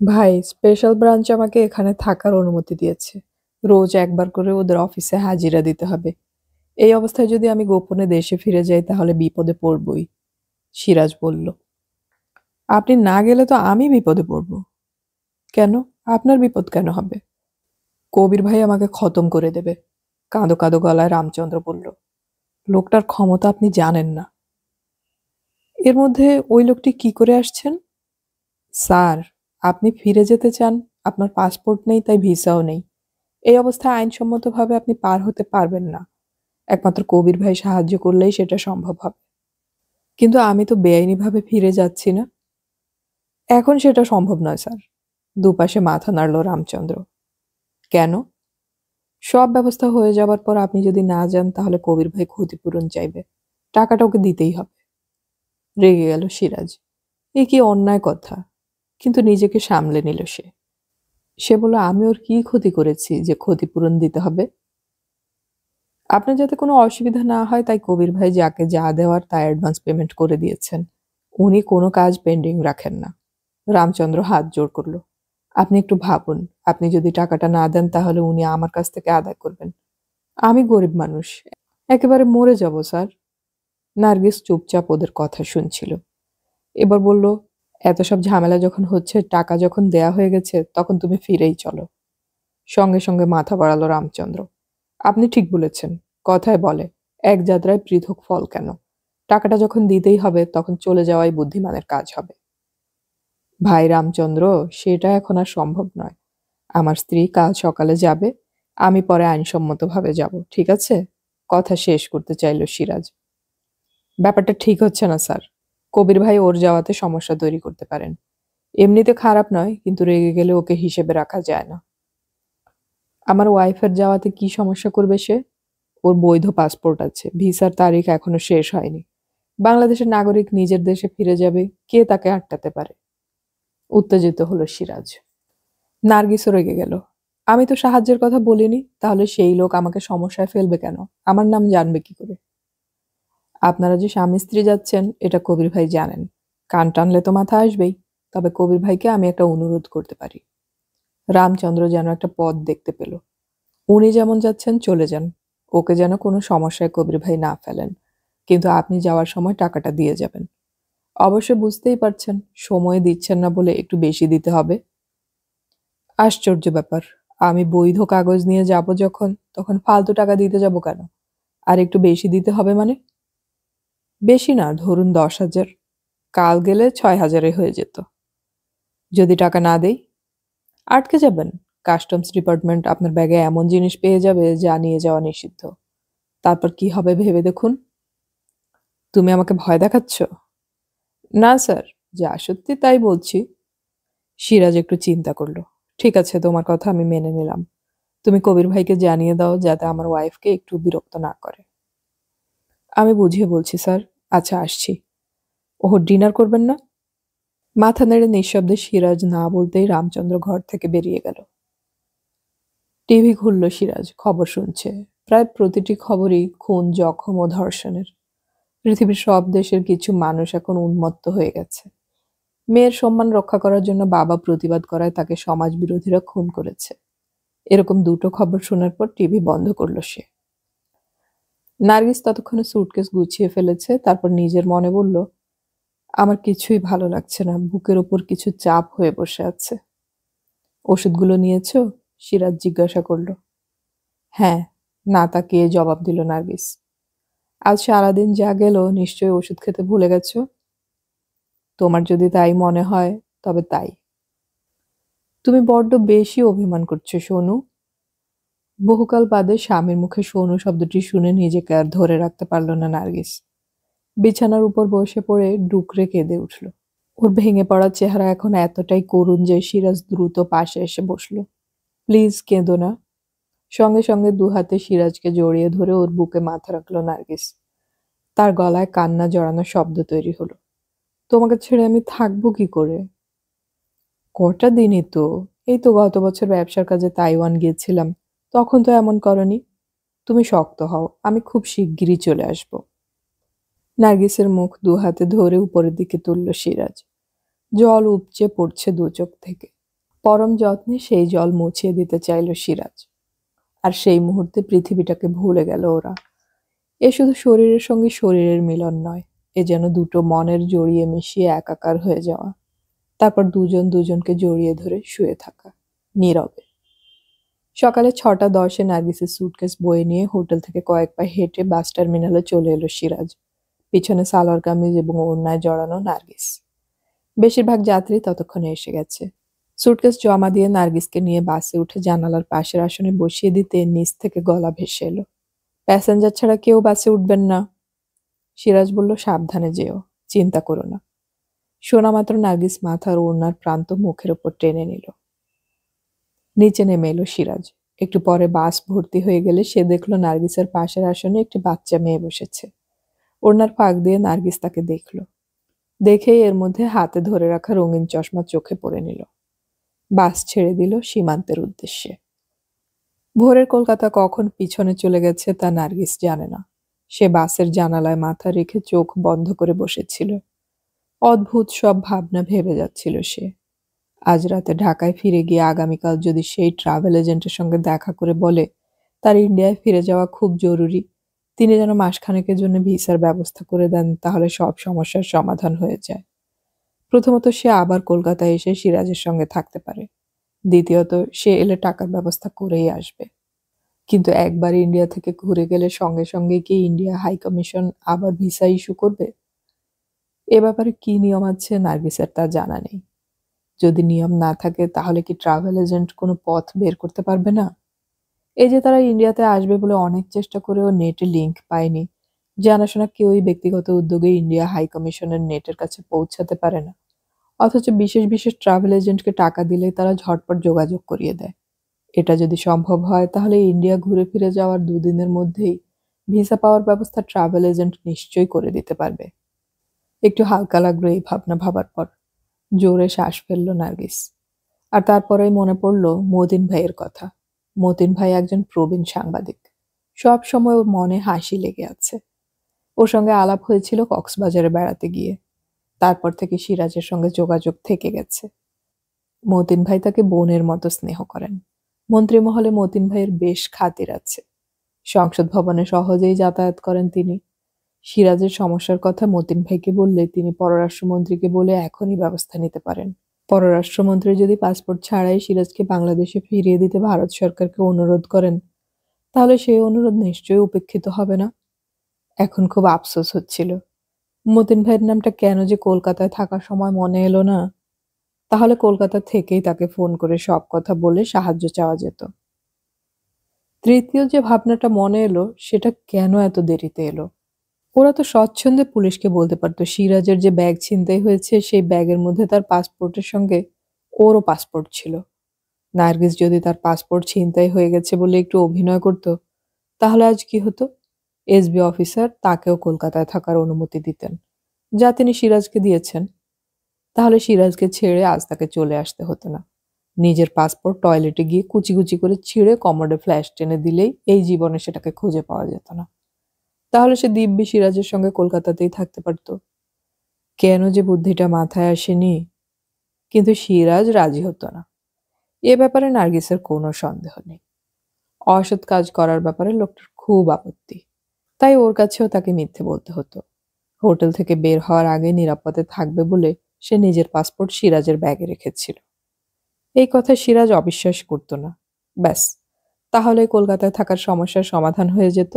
ভাই, স্পেশাল ব্রাঞ্চ আমাকে এখানে থাকার অনুমতি দিয়েছে। রোজ একবার করে ওদের অফিসে হাজিরা দিতে হবে। এই অবস্থায় যদি আমি গোপনে দেশে ফিরে যাই তাহলে বিপদে পড়বই। সিরাজ বলল। আপনি না গেলে তো আমি বিপদে পড়ব। কেন? আপনার বিপদ কেন হবে? কবির ভাই আমাকে খতম করে দেবে। কাঁদো কাঁদো গলায় রামচন্দ্র বলল। লোকটার ক্ষমতা আপনি জানেন না। এর মধ্যে ওই লোকটি কি করে আসছেন? স্যার, আপনি ফিরে যেতে চান, আপনার পাসপোর্ট নেই, তাই ভিসাও নেই। এই অবস্থায় আইনসম্মতভাবে আপনি পার হতে পারবেন না। একমাত্র কবির ভাই সাহায্য করলেই সেটা সম্ভব হবে। কিন্তু আমি তো বেআইনিভাবে ফিরে যাচ্ছি না। এখন সেটা সম্ভব নয় স্যার। দুপাশে মাথা নাড়ল রামচন্দ্র। কেন? সব ব্যবস্থা হয়ে যাবার পর আপনি যদি না যান তাহলে কবির ভাই ক্ষতিপূরণ চাইবে। টাকাটা ওকে দিতেই হবে। রেগে গেল সিরাজ। এ কি অন্যায় কথা! কিন্তু নিজেকে সামলে নিল সে। সে বলল, আমি ওর কি ক্ষতি করেছি যে ক্ষতিপূরণ দিতে হবে? আপনার যাতে কোনো অসুবিধা না হয় তাই কবির ভাই যাকে যা দেওয়ার তা অ্যাডভান্স পেমেন্ট করে দিয়েছেন। উনি কোনো কাজ পেন্ডিং রাখেন না। রামচন্দ্র হাত জোড় করল। আপনি একটু ভাবুন, আপনি যদি টাকাটা না দেন তাহলে উনি আমার কাছ থেকে আদায় করবেন। আমি গরিব মানুষ, একেবারে মরে যাব স্যার। নার্গিস চুপচাপ ওদের কথা শুনছিল। এবার বলল, এত সব ঝামেলা যখন হচ্ছে, টাকা যখন দেয়া হয়ে গেছে, তখন তুমি ফিরেই চলো। সঙ্গে সঙ্গে মাথা বাড়ালো রামচন্দ্র। আপনি ঠিক বলেছেন। কথায় বলে, এক যাত্রায় পৃথক ফল কেন? টাকাটা যখন দিতেই হবে তখন চলে যাওয়াই বুদ্ধিমানের কাজ হবে। ভাই রামচন্দ্র, সেটা এখন আর সম্ভব নয়। আমার স্ত্রী কাল সকালে যাবে, আমি পরে আইনসম্মতভাবে যাব, ঠিক আছে? কথা শেষ করতে চাইল সিরাজ। ব্যাপারটা ঠিক হচ্ছে না স্যার। কবির ভাই ওর যাওয়াতে সমস্যা তৈরি করতে পারেন। এমনিতে খারাপ নয়, কিন্তু রেগে গেলে ওকে হিসেবে রাখা যায় না। আমার ওয়াইফের যাওয়াতে কি সমস্যা করবে সে? ওর বৈধ পাসপোর্ট আছে, ভিসার তারিখ এখনো শেষ হয়নি। বাংলাদেশের নাগরিক নিজের দেশে ফিরে যাবে, কে তাকে আটকাতে পারে? উত্তেজিত হলো সিরাজ। নার্গিসও রেগে গেল। আমি তো সাহায্যের কথা বলিনি, তাহলে সেই লোক আমাকে সমস্যায় ফেলবে কেন? আমার নাম জানবে কি করে? আপনারা যে স্বামী স্ত্রী যাচ্ছেন এটা কবির ভাই জানেন। কান টানলে তো মাথা আসবেই। তবে কবির ভাইকে আমি একটা অনুরোধ করতে পারি। রামচন্দ্র যেন একটা পথ দেখতে পেল। উনি যেমন যাচ্ছেন চলে যান, ওকে যেন কোনো সমস্যায় কবির ভাই না ফেলেন। কিন্তু আপনি যাওয়ার সময় টাকাটা দিয়ে যাবেন। অবশ্য বুঝতেই পারছেন, সময় দিচ্ছেন না বলে একটু বেশি দিতে হবে। আশ্চর্য ব্যাপার, আমি বৈধ কাগজ নিয়ে যাব যখন, তখন ফালতু টাকা দিতে যাব কেন? আর একটু বেশি দিতে হবে মানে? বেশি না, ধরুন 10,000। কাল গেলে 6,000-এ হয়ে যেত। যদি টাকা না দেই? আটকে যাবেন। কাস্টমস ডিপার্টমেন্ট আপনার ব্যাগে এমন জিনিস পেয়ে যাবে যা নিয়ে যাওয়া নিষিদ্ধ। তারপর কি হবে ভেবে দেখুন। তুমি আমাকে ভয় দেখাচ্ছ? না স্যার, যা সত্যি তাই বলছি। সিরাজ একটু চিন্তা করলো। ঠিক আছে, তোমার কথা আমি মেনে নিলাম। তুমি কবির ভাইকে জানিয়ে দাও যাতে আমার ওয়াইফকে একটু বিরক্ত না করে। আমি বুঝিয়ে বলছি স্যার। আচ্ছা, আসছি। ওহ, ডিনার করবেন না? মাথা নেড়ে নিঃশব্দে সিরাজ না বলতেই রামচন্দ্র ঘর থেকে বেরিয়ে গেল। টিভি খুলল সিরাজ, খবর শুনছে। প্রায় প্রতিটি খবরই খুন, জখম ও ধর্ষণের। পৃথিবীর সব দেশের কিছু মানুষ এখন উন্মত্ত হয়ে গেছে। মেয়ের সম্মান রক্ষা করার জন্য বাবা প্রতিবাদ করায় তাকে সমাজ বিরোধীরা খুন করেছে। এরকম দুটো খবর শোনার পর টিভি বন্ধ করল সে। নার্গিস ততক্ষণে সুটকেস গুছিয়ে ফেলেছে। তারপর নিজের মনে বলল, আমার কিছুই ভালো লাগছে না, বুকের ওপর কিছু চাপ হয়ে বসে আছে। ওষুধগুলো নিয়েছো? সিরাজ জিজ্ঞাসা করল। হ্যাঁ, না তাকিয়ে জবাব দিল নার্গিস। আজ সারাদিন যা গেল নিশ্চয়ই ওষুধ খেতে ভুলে গেছো। তোমার যদি তাই মনে হয় তবে তাই। তুমি বড্ড বেশি অভিমান করছো সোনু। বহুকাল বাদে স্বামীর মুখে শোনো শব্দটি শুনে নিজেকে আর ধরে রাখতে পারল না নার্গিস। বিছানার উপর বসে পড়ে ডুকরে কেঁদে উঠল। ওর ভেঙে পড়া চেহারা এখন এতটাই করুণ যে সিরাজ দ্রুত পাশে এসে বসল। প্লিজ কেঁদো না। সঙ্গে সঙ্গে দুহাতে সিরাজকে জড়িয়ে ধরে ওর বুকে মাথা রাখলো নার্গিস। তার গলায় কান্না জড়ানো শব্দ তৈরি হলো। তোমাকে ছেড়ে আমি থাকবো কি করে? কটা দিনই তো। এই তো গত বছর ব্যবসার কাজে তাইওয়ান গিয়েছিলাম। তখন তো এমন করনি। তুমি শক্ত হও, আমি খুব শিগগিরই চলে আসব। নার্গিসের মুখ দুহাতে ধরে উপরের দিকে তুলল সিরাজ। জল উপচে পড়ছে দু চোখ থেকে। পরম যত্নে সেই জল মুছিয়ে দিতে চাইল সিরাজ। আর সেই মুহূর্তে পৃথিবীটাকে ভুলে গেল ওরা। এ শুধু শরীরের সঙ্গে শরীরের মিলন নয়, এ যেন দুটো মনের জড়িয়ে মিশিয়ে একাকার হয়ে যাওয়া। তারপর দুজন দুজনকে জড়িয়ে ধরে শুয়ে থাকা, নীরবে। সকালে ৬টা ১০-এ নার্গিসের সুটকেস বয়ে নিয়ে হোটেল থেকে কয়েক পা হেঁটে বাস টার্মিনালে চলে এলো সিরাজ। পিছনে সালোয়ার কামিজ এবং ওড়নায় জড়ানো নার্গিস। বেশিরভাগ যাত্রী ততক্ষণে এসে গেছে। সুটকেস জমা দিয়ে নার্গিসকে নিয়ে বাসে উঠে জানালার পাশের আসনে বসিয়ে দিতে নিচ থেকে গলা ভেসে এলো, প্যাসেঞ্জার ছাড়া কেউ বাসে উঠবেন না। সিরাজ বলল, সাবধানে যেও, চিন্তা করো না। শোনা মাত্র নার্গিস মাথার ওড়নার প্রান্ত মুখের ওপর টেনে নিল। নিচে নেমে এলো সিরাজ। একটু পরে বাস ভর্তি হয়ে গেলে সে দেখলো নার্গিসের পাশের আসনে একটি বাচ্চা মেয়ে বসেছে। ওড়নার ফাঁক দিয়ে নার্গিস তাকে দেখল। দেখেই এর মধ্যে হাতে ধরে রাখা রঙিন চশমা চোখে পড়ে নিল। বাস ছেড়ে দিল সীমান্তের উদ্দেশ্যে। ভোরের কলকাতা কখন পিছনে চলে গেছে তা নার্গিস জানে না। সে বাসের জানালায় মাথা রেখে চোখ বন্ধ করে বসেছিল। অদ্ভুত সব ভাবনা ভেবে যাচ্ছিল সে। আজ রাতে ঢাকায় ফিরে গিয়ে আগামীকাল যদি সেই ট্রাভেল এজেন্টের সঙ্গে দেখা করে বলে তার ইন্ডিয়ায় ফিরে যাওয়া খুব জরুরি, তিনি যেন মাসখানেকের জন্য ভিসার ব্যবস্থা করে দেন, তাহলে সব সমস্যার সমাধান হয়ে যায়। প্রথমত, সে আবার কলকাতায় এসে সিরাজের সঙ্গে থাকতে পারে। দ্বিতীয়ত, সে এলে টাকার ব্যবস্থা করেই আসবে। কিন্তু একবার ইন্ডিয়া থেকে ঘুরে গেলে সঙ্গে সঙ্গে কি ইন্ডিয়া হাই কমিশন আবার ভিসা ইস্যু করবে? এ ব্যাপারে কি নিয়ম আছে নার্গিসের তা জানা নেই। যদি নিয়ম না থাকে তাহলে কি ট্রাভেল এজেন্ট কোনো পথ বের করতে পারবে না? এই যে তারা ইন্ডিয়াতে আসবে বলে অনেক চেষ্টা করেও নেটে লিংক পায়নি, জানাশোনা কেউই ব্যক্তিগত উদ্যোগে ইন্ডিয়া হাই কমিশনের নেটের কাছে পৌঁছাতে পারে না। অথচ বিশেষ বিশেষ ট্রাভেল এজেন্টকে টাকা দিলে তারা ঝটপট যোগাযোগ করিয়ে দেয়। এটা যদি সম্ভব হয় তাহলে ইন্ডিয়া ঘুরে ফিরে যাওয়ার দুদিনের মধ্যেই ভিসা পাওয়ার ব্যবস্থা ট্রাভেল এজেন্ট নিশ্চয়ই করে দিতে পারবে। একটু হালকা লাগলো এই ভাবনা ভাবার পর। জোরে শ্বাস ফেলল নার্গিস। আর তারপরেই মনে পড়ল মতিন ভাইয়ের কথা। মতিন ভাই একজন প্রবীণ সাংবাদিক। সব সময় ওর মনে হাসি লেগে আছে। ওর সঙ্গে আলাপ হয়েছিল কক্সবাজারে বেড়াতে গিয়ে। তারপর থেকে সিরাজের সঙ্গে যোগাযোগ থেকে গেছে। মতিন ভাই তাকে বোনের মতো স্নেহ করেন। মন্ত্রী মহলে মতিন ভাইয়ের বেশ খাতির আছে। সংসদ ভবনে সহজেই যাতায়াত করেন তিনি। সিরাজের সমস্যার কথা মতিন ভাইকে বললে তিনি পররাষ্ট্রমন্ত্রীকে বলে এখনই ব্যবস্থা নিতে পারেন। পররাষ্ট্রমন্ত্রী যদি পাসপোর্ট ছাড়াই সিরাজকে বাংলাদেশে ফিরিয়ে দিতে ভারত সরকারকে অনুরোধ করেন, তাহলে সেই অনুরোধ নিশ্চয়ই উপেক্ষিত হবে না। এখন খুব আফসোস হচ্ছিল, মতিন ভাইয়ের নামটা কেন যে কলকাতায় থাকার সময় মনে এলো না। তাহলে কলকাতা থেকেই তাকে ফোন করে সব কথা বলে সাহায্য চাওয়া যেত। তৃতীয় যে ভাবনাটা মনে এলো সেটা কেন এত দেরিতে এলো। ওরা তো স্বচ্ছন্দে পুলিশকে বলতে পারতো সিরাজের যে ব্যাগ ছিনতাই হয়েছে সেই ব্যাগের মধ্যে তার পাসপোর্টের সঙ্গে ওরও পাসপোর্ট ছিল। নার্গিস যদি তার পাসপোর্ট ছিনতাই হয়ে গেছে বলে একটু অভিনয় করত, তাহলে আজ কি হতো? এসবি অফিসার তাকেও কলকাতায় থাকার অনুমতি দিতেন, যা তিনি সিরাজকে দিয়েছেন। তাহলে সিরাজকে ছেড়ে আজ তাকে চলে আসতে হতো না। নিজের পাসপোর্ট টয়লেটে গিয়ে কুচি কুচি করে ছিঁড়ে কমোডে ফ্ল্যাশ টেনে দিলেই এই জীবনে সেটাকে খুঁজে পাওয়া যেত না। তাহলে সে দিব্যি সিরাজের সঙ্গে কলকাতাতেই থাকতে পারত। কেন যে বুদ্ধিটা মাথায় আসেনি। কিন্তু সিরাজ রাজি হতো না। এ ব্যাপারে নার্গিসের কোনো সন্দেহ নেই। অসৎ কাজ করার ব্যাপারে লোকটার খুব আপত্তি। তাই ওর কাছেও তাকে মিথ্যে বলতে হতো। হোটেল থেকে বের হওয়ার আগে নিরাপদে থাকবে বলে সে নিজের পাসপোর্ট সিরাজের ব্যাগে রেখেছিল। এই কথা সিরাজ অবিশ্বাস করত না। ব্যাস, তাহলে কলকাতায় থাকার সমস্যার সমাধান হয়ে যেত।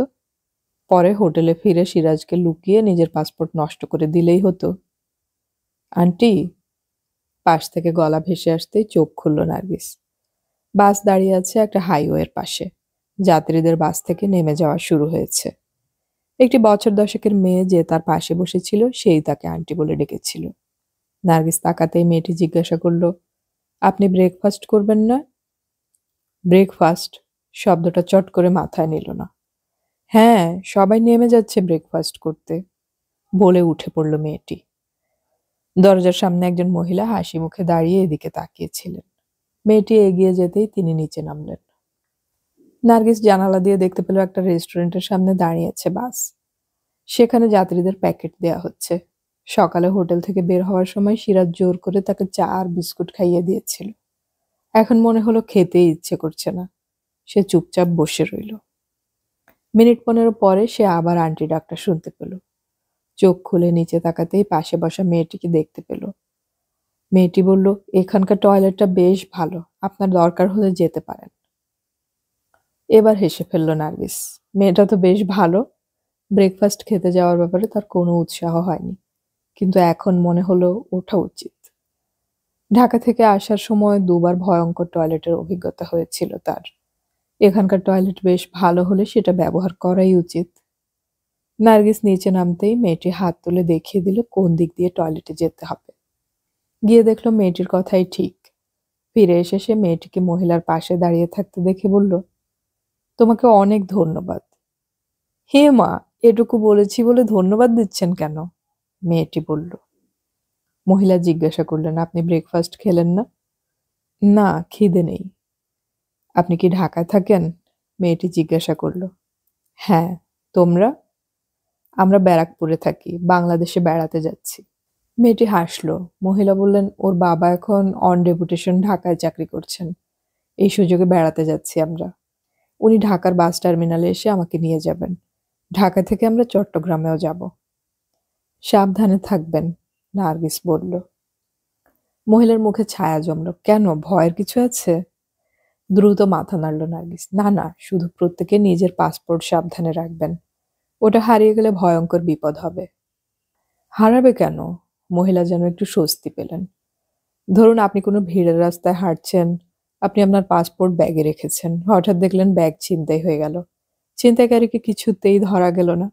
পরে হোটেলে ফিরে সিরাজকে লুকিয়ে নিজের পাসপোর্ট নষ্ট করে দিলেই হতো। আন্টি, পাশ থেকে গলা ভেসে আসতেই চোখ খুলল নার্গিস। বাস দাঁড়িয়ে আছে একটা হাইওয়ের পাশে। যাত্রীদের বাস থেকে নেমে যাওয়া শুরু হয়েছে। একটি বছর দশেকের মেয়ে যে তার পাশে বসেছিল সেই তাকে আন্টি বলে ডেকেছিল। নার্গিস তাকাতেই মেয়েটি জিজ্ঞাসা করল, আপনি ব্রেকফাস্ট করবেন না? ব্রেকফাস্ট শব্দটা চট করে মাথায় নিল না। হ্যাঁ, সবাই নেমে যাচ্ছে ব্রেকফাস্ট করতে, বলে উঠে পড়ল মেয়েটি। দরজার সামনে একজন মহিলা হাসি মুখে দাঁড়িয়ে এদিকে তাকিয়েছিলেন। মেয়েটি এগিয়ে যেতেই তিনি নিচে নামলেন। নার্গিস জানালা দিয়ে দেখতে পেল একটা রেস্টুরেন্টের সামনে দাঁড়িয়েছে বাস। সেখানে যাত্রীদের প্যাকেট দেয়া হচ্ছে। সকালে হোটেল থেকে বের হওয়ার সময় সিরাজ জোর করে তাকে চা আর বিস্কুট খাইয়ে দিয়েছিল। এখন মনে হলো খেতেই ইচ্ছে করছে না। সে চুপচাপ বসে রইল। মিনিট 15 পরে সে আবার আন্টি ডাকটা শুনতে পেল। চোখ খুলে নিচে তাকাতেই পাশে বসা মেয়েটিকে দেখতে পেল। মেয়েটি বলল, এখানকার টয়লেটটা বেশ ভালো, আপনার দরকার হলে যেতে পারেন। এবার হেসে ফেলল নার্গিস। মেয়েটা তো বেশ ভালো। ব্রেকফাস্ট খেতে যাওয়ার ব্যাপারে তার কোনো উৎসাহ হয়নি, কিন্তু এখন মনে হলো ওঠা উচিত। ঢাকা থেকে আসার সময় দুবার ভয়ঙ্কর টয়লেটের অভিজ্ঞতা হয়েছিল তার। এখানকার টয়লেট বেশ ভালো হলে সেটা ব্যবহার করাই উচিত। নার্গিস নিচে নামতেই মেয়েটি হাত তুলে দেখিয়ে দিল কোন দিক দিয়ে টয়লেটে যেতে হবে। গিয়ে দেখলো মেয়েটির কথাই ঠিক। ফিরে এসে সে মেয়েটিকে মহিলার পাশে দাঁড়িয়ে থাকতে দেখে বলল, তোমাকে অনেক ধন্যবাদ। হে মা, এটুকু বলেছি বলে ধন্যবাদ দিচ্ছেন কেন? মেয়েটি বলল। মহিলা জিজ্ঞাসা করলেন, আপনি ব্রেকফাস্ট খেলেন না? না, খিদে নেই। আপনি কি ঢাকায় থাকেন? মেয়েটি জিজ্ঞাসা করল। হ্যাঁ, তোমরা? আমরা ব্যারাকপুরে থাকি, বাংলাদেশে বেড়াতে যাচ্ছি। মেয়েটি হাসলো। মহিলা বললেন, ওর বাবা এখন অন ডেপুটেশন ঢাকায় চাকরি করছেন, এই সুযোগে বেড়াতে যাচ্ছি আমরা। উনি ঢাকার বাস টার্মিনালে এসে আমাকে নিয়ে যাবেন। ঢাকা থেকে আমরা চট্টগ্রামেও যাব। সাবধানে থাকবেন, নার্গিস বলল। মহিলার মুখে ছায়া জমল। কেন, ভয়ের কিছু আছে? দ্রুত মাথা নাড়ল নার্গিস। না না, শুধু প্রত্যেকে নিজের পাসপোর্ট সাবধানে রাখবেন। ওটা হারিয়ে গেলে ভয়ঙ্কর বিপদ হবে। হারাবে কেন? মহিলা যেন একটু স্বস্তি পেলেন। ধরুন আপনি কোনো ভিড়ের রাস্তায় হাঁটছেন, আপনি আপনার পাসপোর্ট ব্যাগে রেখেছেন, হঠাৎ দেখলেন ব্যাগ ছিনতাই হয়ে গেল। ছিনতাইকারীকে কিছুতেই ধরা গেল না।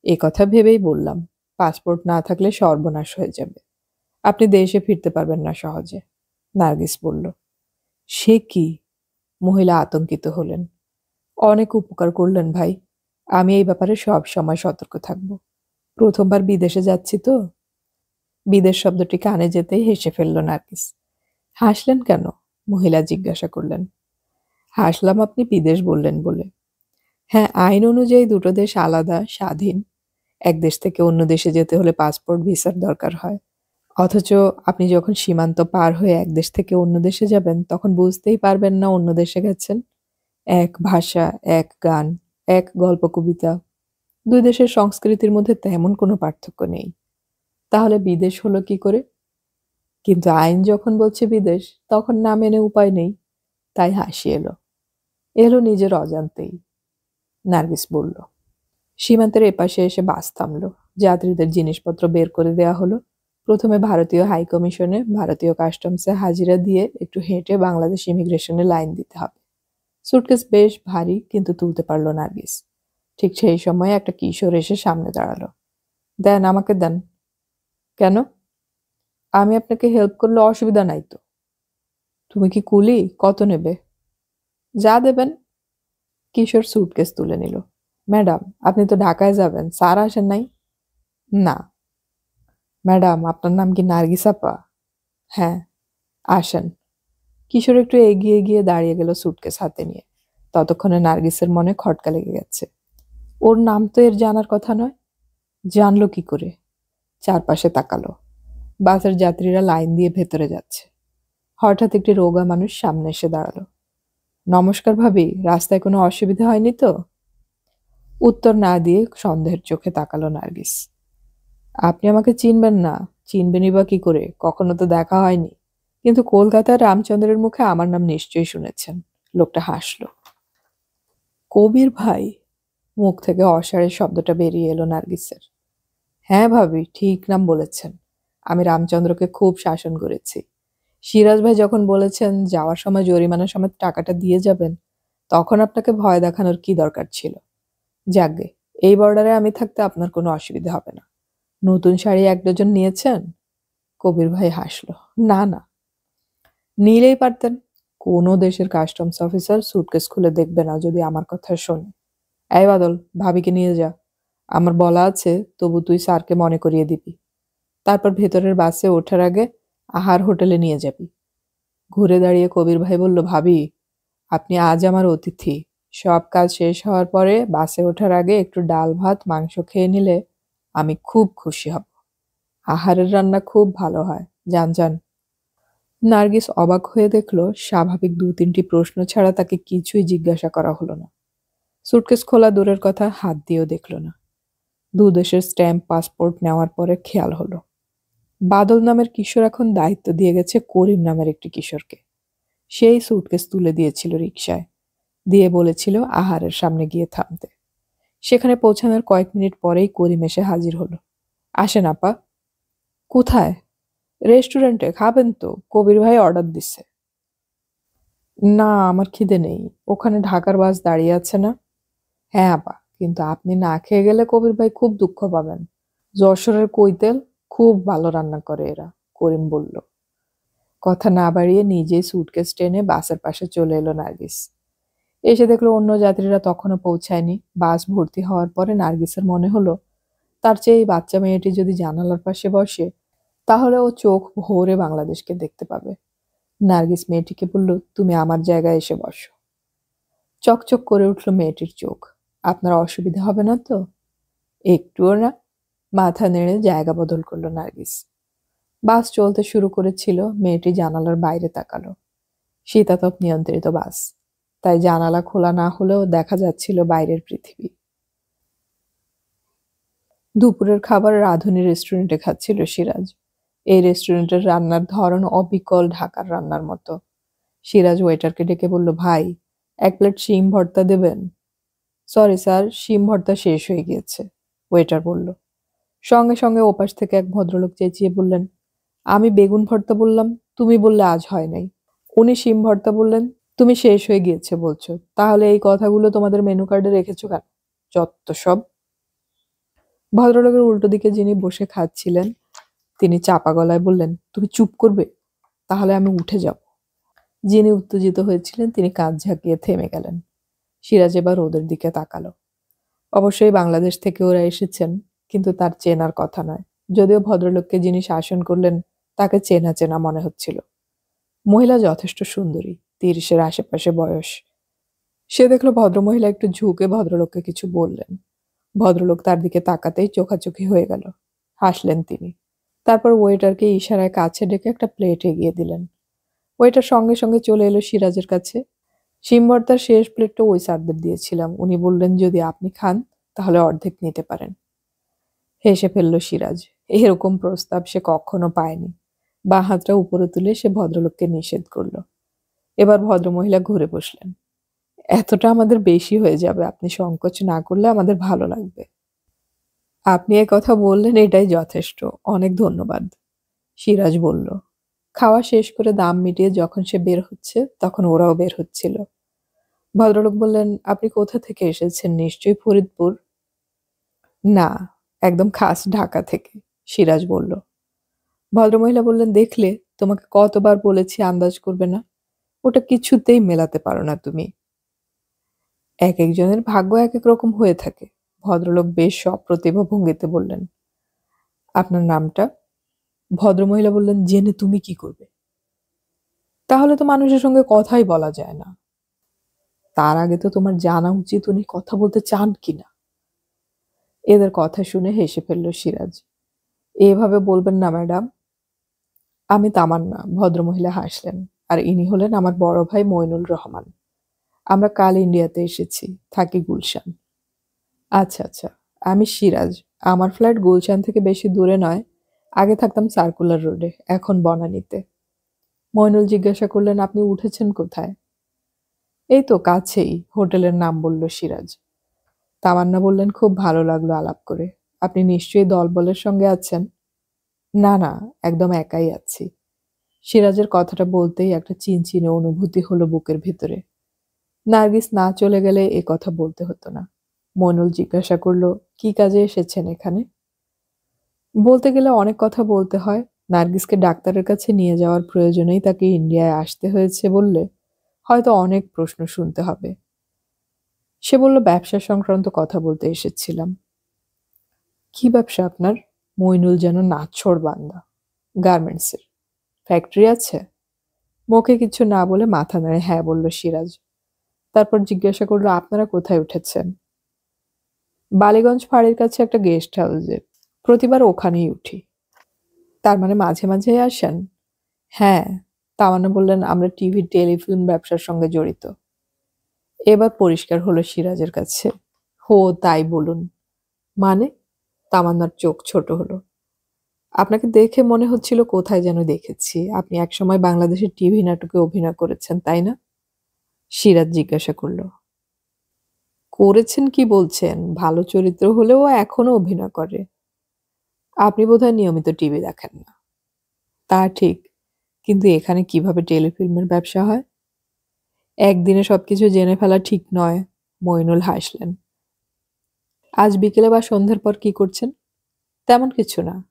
এ কথা ভেবেই বললাম, পাসপোর্ট না থাকলে সর্বনাশ হয়ে যাবে। আপনি দেশে ফিরতে পারবেন না সহজে। নার্গিস বলল। সে কি? মহিলা আতঙ্কিত হলেন। অনেক উপকার করলেন ভাই। আমি এই ব্যাপারে সব সময় সতর্ক থাকব। প্রথমবার বিদেশে যাচ্ছি তো। বিদেশ শব্দটি কানে যেতেই হেসে ফেলল নার্গিস। হাসলেন কেন? মহিলা জিজ্ঞাসা করলেন। হাসলাম আপনি বিদেশ বললেন বলে। হ্যাঁ, আইন অনুযায়ী দুটো দেশ আলাদা, স্বাধীন। এক দেশ থেকে অন্য দেশে যেতে হলে পাসপোর্ট ভিসার দরকার হয়। অথচ আপনি যখন সীমান্ত পার হয়ে এক দেশ থেকে অন্য দেশে যাবেন তখন বুঝতেই পারবেন না অন্য দেশে গেছেন। এক ভাষা, এক গান, এক গল্প কবিতা। দুই দেশের সংস্কৃতির মধ্যে তেমন কোনো পার্থক্য নেই। তাহলে বিদেশ হলো কি করে? কিন্তু আইন যখন বলছে বিদেশ, তখন না মেনে উপায় নেই। তাই হাসি এলো। এলো নিজের অজান্তেই। নার্গিস বলল। সীমান্তের এপাশে এসে বাস থামলো। যাত্রীদের জিনিসপত্র বের করে দেয়া হলো। প্রথমে ভারতীয় হাই কমিশনে, ভারতীয় কাস্টমসে হাজিরা দিয়ে একটু হেঁটে বাংলাদেশ ইমিগ্রেশনে লাইন দিতে হবে। সুটকেস বেশ ভারী, কিন্তু তুলতে পারল নার্গিস। ঠিক সেই সময় একটা কিশোর এসে সামনে দাঁড়ালো। দেন, আমাকে দেন। কেন? আমি আপনাকে হেল্প করলে অসুবিধা নাই তো। তুমি কি কুলি? কত নেবে? যা দেবেন। কিশোর সুটকেস তুলে নিল। ম্যাডাম, আপনি তো ঢাকায় যাবেন, স্যার আসেন নাই? না। ম্যাডাম, আপনার নাম কি নার্গিস আপা? হ্যাঁ। আসেন। কিশোর একটু এগিয়ে গিয়ে দাঁড়িয়ে গেল সুটকেস হাতে নিয়ে। ততক্ষণে নার্গিসের মনে খটকা লেগে গেছে। ওর নাম তো এর জানার কথা নয়। জানলো কি করে? চারপাশে তাকালো। বাসের যাত্রীরা লাইন দিয়ে ভেতরে যাচ্ছে। হঠাৎ একটি রোগা মানুষ সামনে এসে দাঁড়ালো। নমস্কার ভাবি, রাস্তায় কোনো অসুবিধা হয়নি তো? উত্তর না দিয়ে সন্দেহের চোখে তাকালো নার্গিস। আপনি আমাকে চিনবেন না? চিনবেনই বা কি করে, কখনো তো দেখা হয়নি। কিন্তু কলকাতার রামচন্দ্রের মুখে আমার নাম নিশ্চয়ই শুনেছেন। লোকটা হাসলো। কবির ভাই? মুখ থেকে অসাড়ের শব্দটা বেরিয়ে এলো নার্গিসের। হ্যাঁ ভাবি, ঠিক নাম বলেছেন। আমি রামচন্দ্রকে খুব শাসন করেছি। সিরাজ ভাই যখন বলেছেন যাওয়ার সময় জরিমানা সমেত টাকাটা দিয়ে যাবেন, তখন আপনাকে ভয় দেখানোর কি দরকার ছিল? যাকগে, এই বর্ডারে আমি থাকতে আপনার কোনো অসুবিধা হবে না। নতুন শাড়ি ১ ডজন নিয়েছেন? কবির ভাই হাসল। না, না। নিলেই পারতেন। কোনো দেশের কাস্টমস অফিসার সুটকেস খুলে দেখবে না যদি আমার কথা শোনে। এই বাদল, ভাবিকে নিয়ে যা। আমার বলা আছে, তবু তুই স্যারকে মনে করিয়ে দিবি। তারপর ভেতরের বাসে ওঠার আগে আহার হোটেলে নিয়ে যাবি। ঘুরে দাঁড়িয়ে কবির ভাই বলল, ভাবি, আপনি আজ আমার অতিথি। সব কাজ শেষ হওয়ার পরে বাসে ওঠার আগে একটু ডাল ভাত মাংস খেয়ে নিলে আমি খুব খুশি হব। আহারের রান্না খুব ভালো হয়। যান যান। নার্গিস অবাক হয়ে দেখল স্বাভাবিক ২-৩টি প্রশ্ন ছাড়া তাকে কিছুই জিজ্ঞাসা করা হলো না। সুটকেস খোলা দূরের কথা, হাত দিয়েও দেখল না। ২ দেশের স্ট্যাম্প পাসপোর্ট নেওয়ার পরে খেয়াল হলো বাদল নামের কিশোর এখন দায়িত্ব দিয়ে গেছে করিম নামের একটি কিশোরকে। সেই সুটকেস তুলে দিয়েছিল রিকশায়, দিয়ে বলেছিল আহারের সামনে গিয়ে থামতে। সেখানে পৌঁছানোর কয়েক মিনিট পরেই করিম এসে হাজির হলো। আসেন আপা। কোথায়? রেস্টুরেন্টে। খাবেন তো? কবির ভাই অর্ডার দিচ্ছে। না, আমার খিদে নেই। ওখানে ঢাকার বাস দাঁড়িয়ে আছে না? হ্যাঁ আপা, কিন্তু আপনি না খেয়ে গেলে কবির ভাই খুব দুঃখ পাবেন। যশোরের কৈতেল খুব ভালো রান্না করে এরা, করিম বলল। কথা না বাড়িয়ে নিজেই সুটকেস টেনে বাসের পাশে চলে এলো নার্গিস। এসে দেখলো অন্য যাত্রীরা তখনও পৌঁছায়নি। বাস ভর্তি হওয়ার পরে নার্গিসের মনে হলো তার চেয়ে এই বাচ্চা মেয়েটি যদি জানালার পাশে বসে তাহলে ও চোখ ভরে বাংলাদেশকে দেখতে পাবে। নার্গিস মেয়েটিকে বলল, তুমি আমার জায়গায় এসে বসো। চকচক করে উঠল মেয়েটির চোখ। আপনার অসুবিধা হবে না তো? একটুও না। মাথা নেড়ে জায়গা বদল করলো নার্গিস। বাস চলতে শুরু করেছিল। মেয়েটি জানালার বাইরে তাকালো। শীতাতপ নিয়ন্ত্রিত বাস, তাই জানালা খোলা না হলেও দেখা যাচ্ছিল বাইরের পৃথিবী। দুপুরের খাবার রাঁধুনি রেস্টুরেন্টে খাচ্ছিল সিরাজ। এই রেস্টুরেন্টের রান্নার ধরন অবিকল ঢাকার রান্নার মতো। সিরাজ ওয়েটারকে ডেকে বলল, ভাই, ১ প্লেট শিম ভর্তা দেবেন? সরি স্যার, শিম ভর্তা শেষ হয়ে গিয়েছে, ওয়েটার বলল। সঙ্গে সঙ্গে ওপাশ থেকে এক ভদ্রলোক চেঁচিয়ে বললেন, আমি বেগুন ভর্তা বললাম, তুমি বললে আজ হয় নাই। উনি শিম ভর্তা বললেন, তুমি শেষ হয়ে গিয়েছে বলছো। তাহলে এই কথাগুলো তোমাদের মেনু কার্ডে রেখেছো কেন? যত সব। ভদ্রলোকের উল্টো দিকে যিনি বসে খাচ্ছিলেন তিনি চাপা গলায় বললেন, তুমি চুপ করবে? তাহলে আমি উঠে যাব। যিনি উত্তেজিত হয়েছিলেন তিনি কাঁধ ঝাঁকিয়ে থেমে গেলেন। সিরাজ এবার ওদের দিকে তাকালো। অবশ্যই বাংলাদেশ থেকে ওরা এসেছেন, কিন্তু তার চেনার কথা নয়। যদিও ভদ্রলোককে যিনি শাসন করলেন তাকে চেনা চেনা মনে হচ্ছিল। মহিলা যথেষ্ট সুন্দরী, ৩০-এর আশেপাশে বয়স। সে দেখলো ভদ্রমহিলা একটু ঝুঁকে ভদ্রলোককে কিছু বললেন। ভদ্রলোক তার দিকে তাকাতেই চোখাচোখি হয়ে গেল। হাসলেন তিনি। তারপর ওয়েটারকে ইশারায় কাছে ডেকে একটা প্লেট এগিয়ে দিলেন। ওয়েটার সঙ্গে সঙ্গে চলে এলো সিরাজের কাছে। শিম ভর্তার শেষ প্লেটটা ওই স্যারদের দিয়েছিলাম। উনি বললেন যদি আপনি খান তাহলে অর্ধেক নিতে পারেন। হেসে ফেলল সিরাজ। এরকম প্রস্তাব সে কখনো পায়নি। বাঁ হাতটা উপরে তুলে সে ভদ্রলোককে নিষেধ করল। এবার ভদ্রমহিলা ঘুরে বসলেন। এতটা আমাদের বেশি হয়ে যাবে, আপনি সংকোচ না করলে আমাদের ভালো লাগবে। আপনি এ কথা বললেন, এটাই যথেষ্ট। অনেক ধন্যবাদ, সিরাজ বলল। খাওয়া শেষ করে দাম মিটিয়ে যখন সে বের হচ্ছে তখন ওরাও বের হচ্ছিল। ভদ্রলোক বললেন, আপনি কোথা থেকে এসেছেন? নিশ্চয়ই ফরিদপুর। না, একদম খাস ঢাকা থেকে, সিরাজ বলল। ভদ্রমহিলা বললেন, দেখলে, তোমাকে কতবার বলেছি আন্দাজ করবে না। ওটা কিছুতেই মেলাতে পারো না তুমি। এক একজনের ভাগ্য এক এক রকম হয়ে থাকে, ভদ্রলোক বেশ সপ্রতিভ ভঙ্গিতে বললেন। আপনার নামটা? ভদ্রমহিলা বললেন, জেনে তুমি কি করবে? তাহলে তো মানুষের সঙ্গে কথাই বলা যায় না। তার আগে তো তোমার জানা উচিত উনি কথা বলতে চান কিনা। এদের কথা শুনে হেসে ফেলল সিরাজ। এভাবে বলবেন না ম্যাডাম। আমি তামান্না, ভদ্রমহিলা হাসলেন। আর ইনি হলেন আমার বড় ভাই মইনুল রহমান। আমরা কাল ইন্ডিয়াতে এসেছি, থাকি গুলশান। আচ্ছা আচ্ছা, আমি সিরাজ। আমার ফ্ল্যাট গুলশান থেকে বেশি দূরে নয়। আগে থাকতাম সার্কুলার রোডে, এখন বনানীতে। মইনুল জিজ্ঞাসা করলেন, আপনি উঠেছেন কোথায়? এই তো কাছেই, হোটেলের নাম বলল সিরাজ। তামান্না বললেন, খুব ভালো লাগলো আলাপ করে। আপনি নিশ্চয়ই দলবলের সঙ্গে আছেন? না না, একদম একাই আছি। সিরাজের কথাটা বলতেই একটা চিনচিনে অনুভূতি হলো বুকের ভেতরে। নার্গিস না চলে গেলে এ কথা বলতে হতো না। মইনুল জিজ্ঞাসা করলো, কি কাজে এসেছেন এখানে? বলতে গেলে অনেক কথা বলতে হয়। নার্গিসকে ডাক্তারের কাছে নিয়ে যাওয়ার প্রয়োজনেই তাকে ইন্ডিয়ায় আসতে হয়েছে বললে হয়তো অনেক প্রশ্ন শুনতে হবে। সে বলল, ব্যবসা সংক্রান্ত কথা বলতে এসেছিলাম। কি ব্যবসা আপনার? মইনুল যেন নাছোড়বান্দা। গার্মেন্টসের। ফ্যাক্টরি আছে? মুখে কিছু না বলে মাথা নাড়ে হ্যাঁ বলল সিরাজ। তারপর জিজ্ঞাসা করলো, আপনারা কোথায় উঠেছেন? বালিগঞ্জ ফাঁড়ির কাছে একটা গেস্ট হাউসে। প্রতিবার ওখানেই উঠি। তার মানে মাঝে মাঝেই আসেন? হ্যাঁ। তামান্না বললেন, আমরা টিভি টেলিফিল্ম ব্যবসার সঙ্গে জড়িত। এবার পরিষ্কার হলো সিরাজের কাছে। হো তাই বলুন। মানে? তামান্নার চোখ ছোট হলো। আপনাকে দেখে মনে হচ্ছিল কোথায় যেন দেখেছি। আপনি একসময় বাংলাদেশের টিভি নাটকে অভিনয় করেছেন, তাই না? সিরাজ জিজ্ঞাসা করলো। করেছেন কি বলছেন? ভালো চরিত্র হলেও এখনো অভিনয় করে। আপনি বোধহয় নিয়মিত টিভি দেখেন না। তা ঠিক, কিন্তু এখানে কিভাবে টেলিফিল্মের ব্যবসা হয়? একদিনে সবকিছু জেনে ফেলা ঠিক নয়। মইনুল হাসলেন। আজ বিকেলে বা সন্ধ্যার পর কি করছেন? তেমন কিছু না।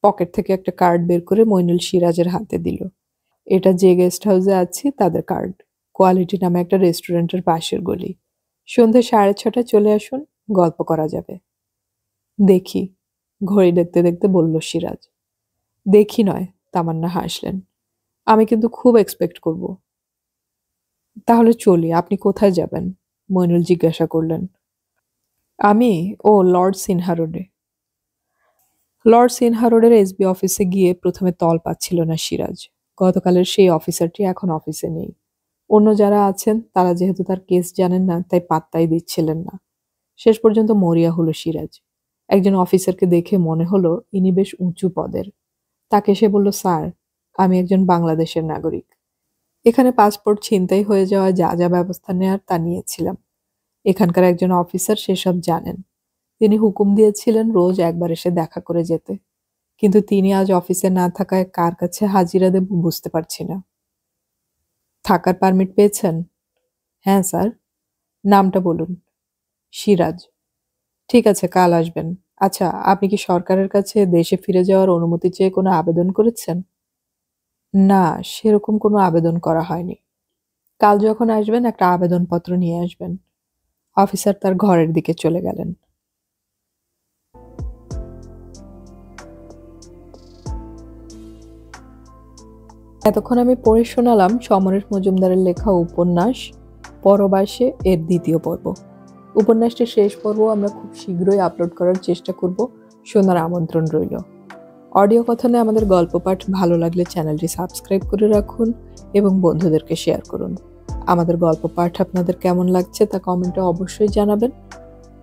পকেট থেকে একটা কার্ড বের করে মইনুল সিরাজের হাতে দিল। এটা যে গেস্ট হাউসে আছি তাদের কার্ড। কোয়ালিটি নামে একটা রেস্টুরেন্টের পাশের গলি। সন্ধ্যে 6:30টায় চলে আসুন, গল্প করা যাবে। দেখি। ঘড়ি দেখতে দেখতে বলল সিরাজ। দেখি নয়, তামান্না হাসলেন। আমি কিন্তু খুব এক্সপেক্ট করব। তাহলে চলি। আপনি কোথায় যাবেন? মইনুল জিজ্ঞাসা করলেন। আমি? ও, লর্ড সিনহা রোডে। লর্ড সিনহা রোডের এসবি অফিসে গিয়ে প্রথমে তল পাচ্ছিল না সিরাজ। গতকালের সেই অফিসারটি এখন অফিসে নেই। অন্য যারা আছেন তারা যেহেতু তার কেস জানেন না, তাই পাত্তাই দিচ্ছিলেন না। শেষ পর্যন্ত মরিয়া হলো সিরাজ। একজন অফিসারকে দেখে মনে হলো ইনি বেশ উঁচু পদের। তাকে সে বলল, স্যার, আমি একজন বাংলাদেশের নাগরিক। এখানে পাসপোর্ট ছিনতাই হয়ে যাওয়া যা যা ব্যবস্থা নেয়ার তা নিয়েছিলাম। এখানকার একজন অফিসার সেসব জানেন। তিনি হুকুম দিয়েছিলেন রোজ একবার এসে দেখা করে যেতে। কিন্তু তিনি আজ অফিসে না থাকায় কার কাছে হাজিরা দেব বুঝতে পারছি না। থাকার পারমিট পেয়েছেন? হ্যাঁ স্যার। নামটা বলুন। সিরাজ। ঠিক আছে, কাল আসবেন। আচ্ছা, আপনি কি সরকারের কাছে দেশে ফিরে যাওয়ার অনুমতি চেয়ে কোনো আবেদন করেছেন? না, সেরকম কোনো আবেদন করা হয়নি। কাল যখন আসবেন একটা আবেদনপত্র নিয়ে আসবেন। অফিসার তার ঘরের দিকে চলে গেলেন। এতক্ষণ আমি পড়ে শোনালাম সমরেশ মজুমদারের লেখা উপন্যাস পরবাসে এর দ্বিতীয় পর্ব। উপন্যাসটির শেষ পর্ব আমরা খুব শীঘ্রই আপলোড করার চেষ্টা করব। শোনার আমন্ত্রণ রইল। অডিও কথনে আমাদের গল্প পাঠ ভালো লাগলে চ্যানেলটি সাবস্ক্রাইব করে রাখুন এবং বন্ধুদেরকে শেয়ার করুন। আমাদের গল্প পাঠ আপনাদের কেমন লাগছে তা কমেন্টে অবশ্যই জানাবেন।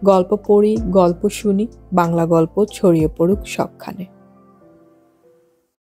গল্প পড়ি, গল্প শুনি, বাংলা গল্প ছড়িয়ে পড়ুক সবখানে।